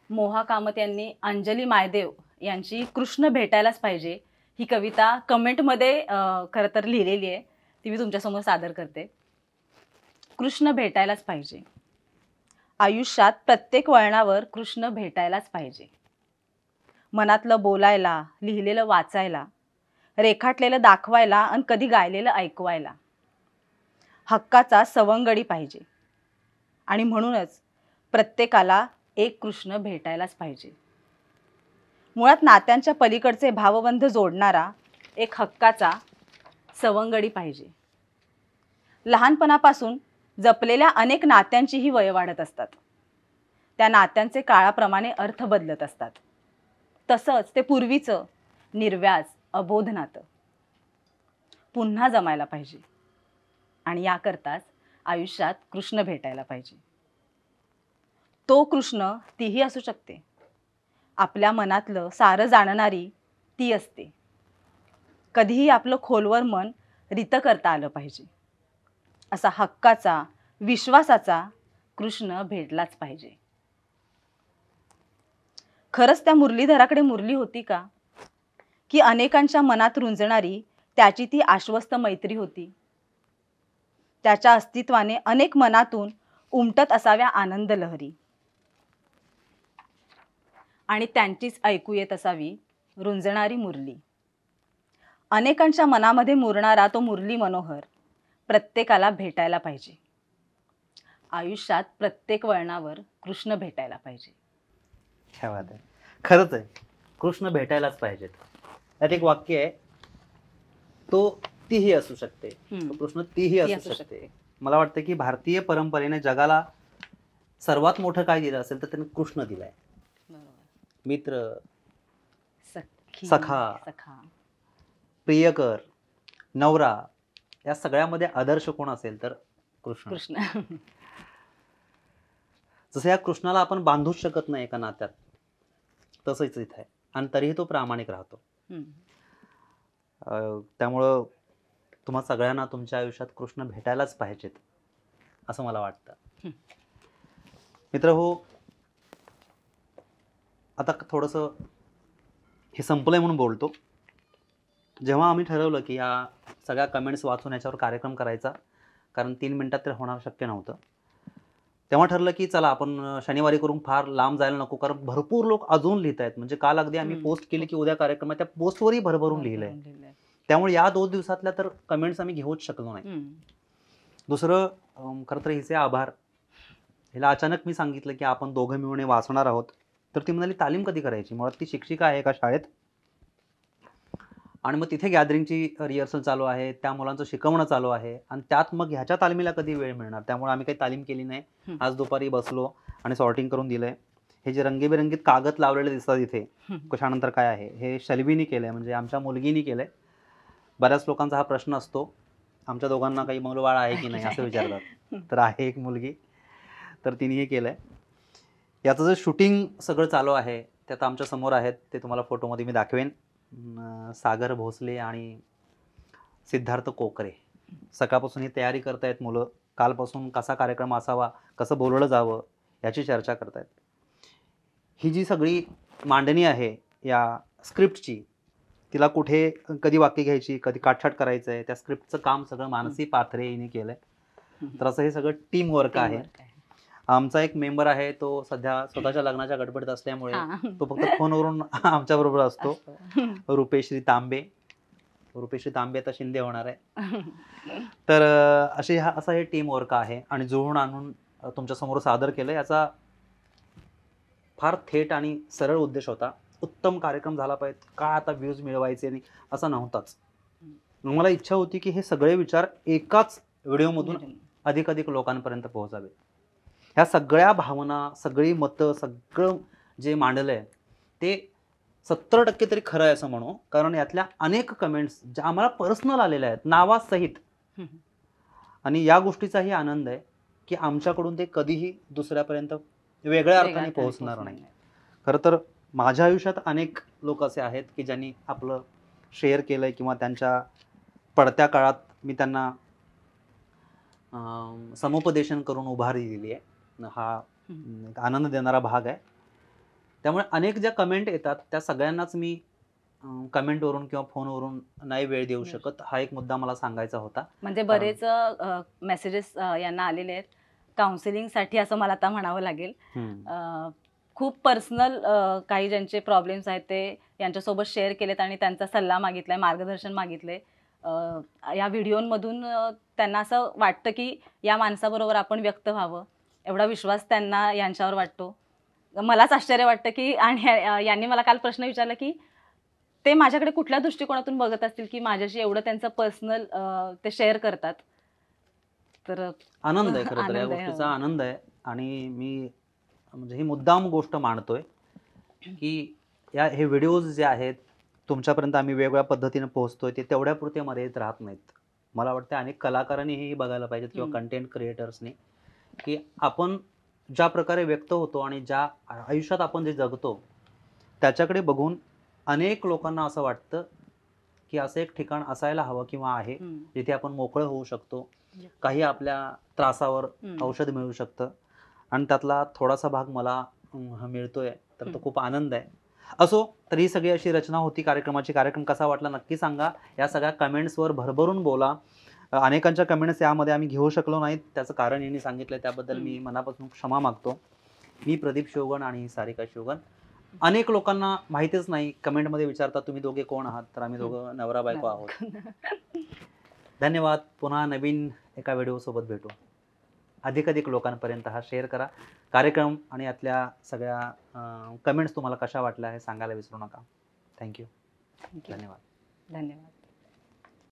मोहा कामत यांनी अंजली मायदेव यांची कृष्ण भेटायलाच पाहिजे ही कविता कमेंटमध्ये खरं तर लिहिलेली आहे. ती मी तुमच्यासमोर सादर करते. कृष्ण भेटायलाच पाहिजे. आयुष्यात प्रत्येक वळणावर कृष्ण भेटायलाच पाहिजे. मनातलं बोलायला, लिहिलेलं वाचायला, रेखाटलेलं दाखवायला आणि कधी गायलेलं ऐकवायला. हक्काचा सवंगडी पाहिजे. आणि म्हणूनच प्रत्येकाला एक कृष्ण भेटायलाच पाहिजे. मुळात नात्यांच्या पलीकडचे भावबंध जोडणारा एक हक्काचा सवंगडी पाहिजे. लहानपणापासून जपलेल्या अनेक नात्यांचीही वय वाढत असतात. त्या नात्यांचे काळाप्रमाणे अर्थ बदलत असतात. तसंच ते पूर्वीचं निर्व्याज अबोध नातं पुन्हा जमायला पाहिजे. आणि याकरताच आयुष्यात कृष्ण भेटायला पाहिजे. तो कृष्ण तीही असू शकते. आपल्या मनातलं सारं जाणणारी ती असते. कधीही आपलं खोलवर मन रितं करता आलं पाहिजे. असा हक्काचा, विश्वासाचा कृष्ण भेटलाच पाहिजे. खरंच त्या मुरलीधराकडे मुरली होती का? की अनेकांच्या मनात रुंजणारी त्याची ती आश्वस्त मैत्री होती? त्याच्या अस्तित्वाने अनेक मनातून उमटत असाव्या आनंद लहरी, आणि त्यांचीच ऐकू येत असावी रुंजणारी मुरली. अनेकांच्या मनामध्ये मुरणारा तो मुरली मनोहर प्रत्येकाला भेटायला पाहिजे. आयुष्यात प्रत्येक वळणावर कृष्ण भेटायला पाहिजे. क्या बात आहे. खरंच आहे, कृष्ण भेटायलाच पाहिजेत. त्यात एक वाक्य आहे, तो तीही असू शकते, तो कृष्ण तीही असू शकते. मला वाटतं की भारतीय परंपरेने जगाला सर्वात मोठं काय दिलं असेल तर त्यांनी कृष्ण दिलाय. मित्र, सखा, प्रियकर, नवरा, या सगळ्यामध्ये आदर्श कोण असेल तर कृष्ण. जसं या कृष्णाला आपण बांधूच शकत नाही एका नात्यात, तसंच इथे आहे. आणि तरीही तो प्रामाणिक राहतो. त्यामुळं तुम्हा सगळ्यांना तुमच्या आयुष्यात कृष्ण भेटायलाच पाहिजेत असं मला वाटतं. मित्र हो, आता थोडंसं हे संपलंय म्हणून बोलतो. जेव्हा आम्ही ठरवलं की या सगळ्या कमेंट्स वाचून याच्यावर कार्यक्रम करायचा, कारण 3 मिनिटात ते होणार शक्य नव्हतं, तेव्हा ठरलं की चला आपण शनिवारी करून फार लांब जायला नको, कारण भरपूर लोक अजून लिहित आहेत. म्हणजे काल अगदी आम्ही पोस्ट केली की उद्या कार्यक्रम आहे, त्या पोस्टवरही भरभरून लिहिलंय. त्यामुळे या 2 दिवसातल्या तर कमेंट्स आम्ही घेऊच शकलो नाही. दुसरं, खरं तर हिचे आभार. हिला अचानक मी सांगितलं की आपण दोघं मिळून हे वाचणार आहोत, तर ती म्हणाली तालीम कधी करायची. मुळात ती शिक्षिका आहे एका शाळेत, आणि मग तिथे गॅदरिंगची रिहर्सल चालू आहे, त्या मुलांचं शिकवणं चालू आहे, आणि त्यात मग ह्याच्या तालमीला कधी वेळ मिळणार. त्यामुळे आम्ही काही तालीम केली नाही. आज दुपारी बसलो आणि सॉर्टिंग करून दिलंय. हे जे रंगीबेरंगीत कागद लावलेले दिसतात इथे, कशानंतर काय आहे, हे शल्वीनी केलंय, म्हणजे आमच्या मुलगीनी केलंय. बऱ्याच लोकांचा हा प्रश्न असतो, आमच्या दोघांना काही मुलबाळ आहे की नाही असं विचारतात. तर आहे एक मुलगी, तर तिने हे केलंय. याचं जे शूटिंग सगळं चालू आहे ते आता आमच्या समोर आहेत, ते तुम्हाला फोटोमध्ये मी दाखवेन. सागर भोसले आणि सिद्धार्थ कोकरे सकाळपासून ही तयारी करतायत मुलं. कालपासून कसा कार्यक्रम असावा, कसं बोलवलं जावं याची चर्चा करतायत. ही जी सगळी मांडणी आहे या स्क्रिप्टची, तिला कुठे कधी वाक्य घ्यायची, कधी काटछाट करायचं आहे, त्या स्क्रिप्टचं काम सगळं मानसी पाथरे हिने केलंय. तर असं हे सगळं टीम वर्क आहे. आमचा एक मेंबर आहे, तो सध्या स्वतःच्या लग्नाच्या गडबडीत असल्यामुळे तो फक्त फोनवरून आमच्या बरोबर असतो. रुपेश्री तांबे आता शिंदे होणार आहे. तर असं हे टीम वर्क आहे, आणि जुळून आणून तुमच्या समोर सादर केलं. याचा फार थेट आणि सरळ उद्देश होता, उत्तम कार्यक्रम झाला पाहिजे, काय आता व्ह्यूज मिळवायचे नाही असं नव्हताच. मला इच्छा होती की हे सगळे विचार एकाच व्हिडिओमधून अधिकाधिक लोकांपर्यंत पोहोचावे. ह्या सगळ्या भावना, सगळी मतं, सगळं जे मांडलंय ते 70% तरी खरं आहे असं म्हणू, कारण यातल्या अनेक कमेंट्स ज्या आम्हाला पर्सनल आलेल्या आहेत नावासहित, आणि या गोष्टीचाही आनंद आहे की आमच्याकडून ते कधीही दुसऱ्यापर्यंत वेगळ्या अर्थाने पोहोचणार नाही. खरं तर माझ्या आयुष्यात अनेक लोक असे आहेत की ज्यांनी आपलं शेअर केलंय, किंवा त्यांच्या पडत्या काळात मी त्यांना समुपदेशन करून उभारी दिली आहे. हा आनंद देणारा भाग आहे. त्यामुळे अनेक ज्या कमेंट येतात त्या सगळ्यांनाच मी कमेंटवरून किंवा फोनवरून नाही वेळ देऊ शकत. हा एक मुद्दा मला सांगायचा होता. म्हणजे बरेच मेसेजेस यांना आलेले आहेत काउन्सिलिंगसाठी, असं मला आता म्हणावं लागेल. खूप पर्सनल काही ज्यांचे प्रॉब्लेम्स आहेत ते यांच्यासोबत शेअर केलेत आणि त्यांचा सल्ला मागितलाय, मार्गदर्शन मागितले. या व्हिडिओमधून त्यांना असं वाटतं की या माणसाबरोबर आपण व्यक्त व्हावं, एवढा विश्वास त्यांना यांच्यावर वाटतो. मलाच आश्चर्य वाटतं की आणि यांनी मला काल प्रश्न विचारला की ते माझ्याकडे कुठल्या दृष्टिकोनातून बघत असतील की माझ्याशी एवढं त्यांचं पर्सनल ते शेअर करतात. तर आनंद आहे खरं तर, या आनंद आहे. गोष्टीचा हो. आनंद आहे. आणि मी म्हणजे ही मुद्दाम गोष्ट मांडतोय की हे व्हिडिओज जे आहेत तुमच्यापर्यंत आम्ही वेगवेगळ्या पद्धतीने पोहोचतोय, ते तेवढ्यापुरते मर्यादित राहत नाहीत. मला वाटतं अनेक कलाकारांनी हे बघायला पाहिजेत किंवा हम्म. कंटेंट क्रिएटर्सनी, की आपण ज्या प्रकारे व्यक्त होतो आणि ज्या आयुष्यात आपण जे जगतो त्याच्याकडे बघून अनेक लोकांना असं वाटतं की असं एक ठिकाण असायला हवं किंवा आहे हम्म. जिथे आपण मोकळं होऊ शकतो, काही आपल्या त्रासावर हम्म. औषध मिळू शकतं आणि त्यातला थोडासा भाग मला मिळतोय, तर तो हम्म. खूप आनंद आहे. असो, तर ही सगळी अशी रचना होती कार्यक्रमाची. कार्यक्रम कसा वाटला नक्की सांगा. या सगळ्या कमेंट्सवर भरभरून बोला. अनेकांच्या कमेंट्स यामध्ये आम्ही घेऊ शकलो नाहीत, त्याचं कारण यांनी सांगितलं, त्याबद्दल मी मनापासून क्षमा मागतो. मी प्रदीप शिवगण आणि सारिका शिवगण. अनेक लोकांना माहितीच नाही, कमेंटमध्ये विचारतात तुम्ही दोघे कोण आहात, तर आम्ही दोघं नवरा बायको आहोत. धन्यवाद. पुन्हा नवीन एका व्हिडिओसोबत भेटू. अधिकाधिक लोकांपर्यंत हा शेअर करा. कार्यक्रम आणि यातल्या सगळ्या कमेंट्स तुम्हाला कशा वाटल्या हे सांगायला विसरू नका. थँक्यू. थँक्यू. धन्यवाद. धन्यवाद.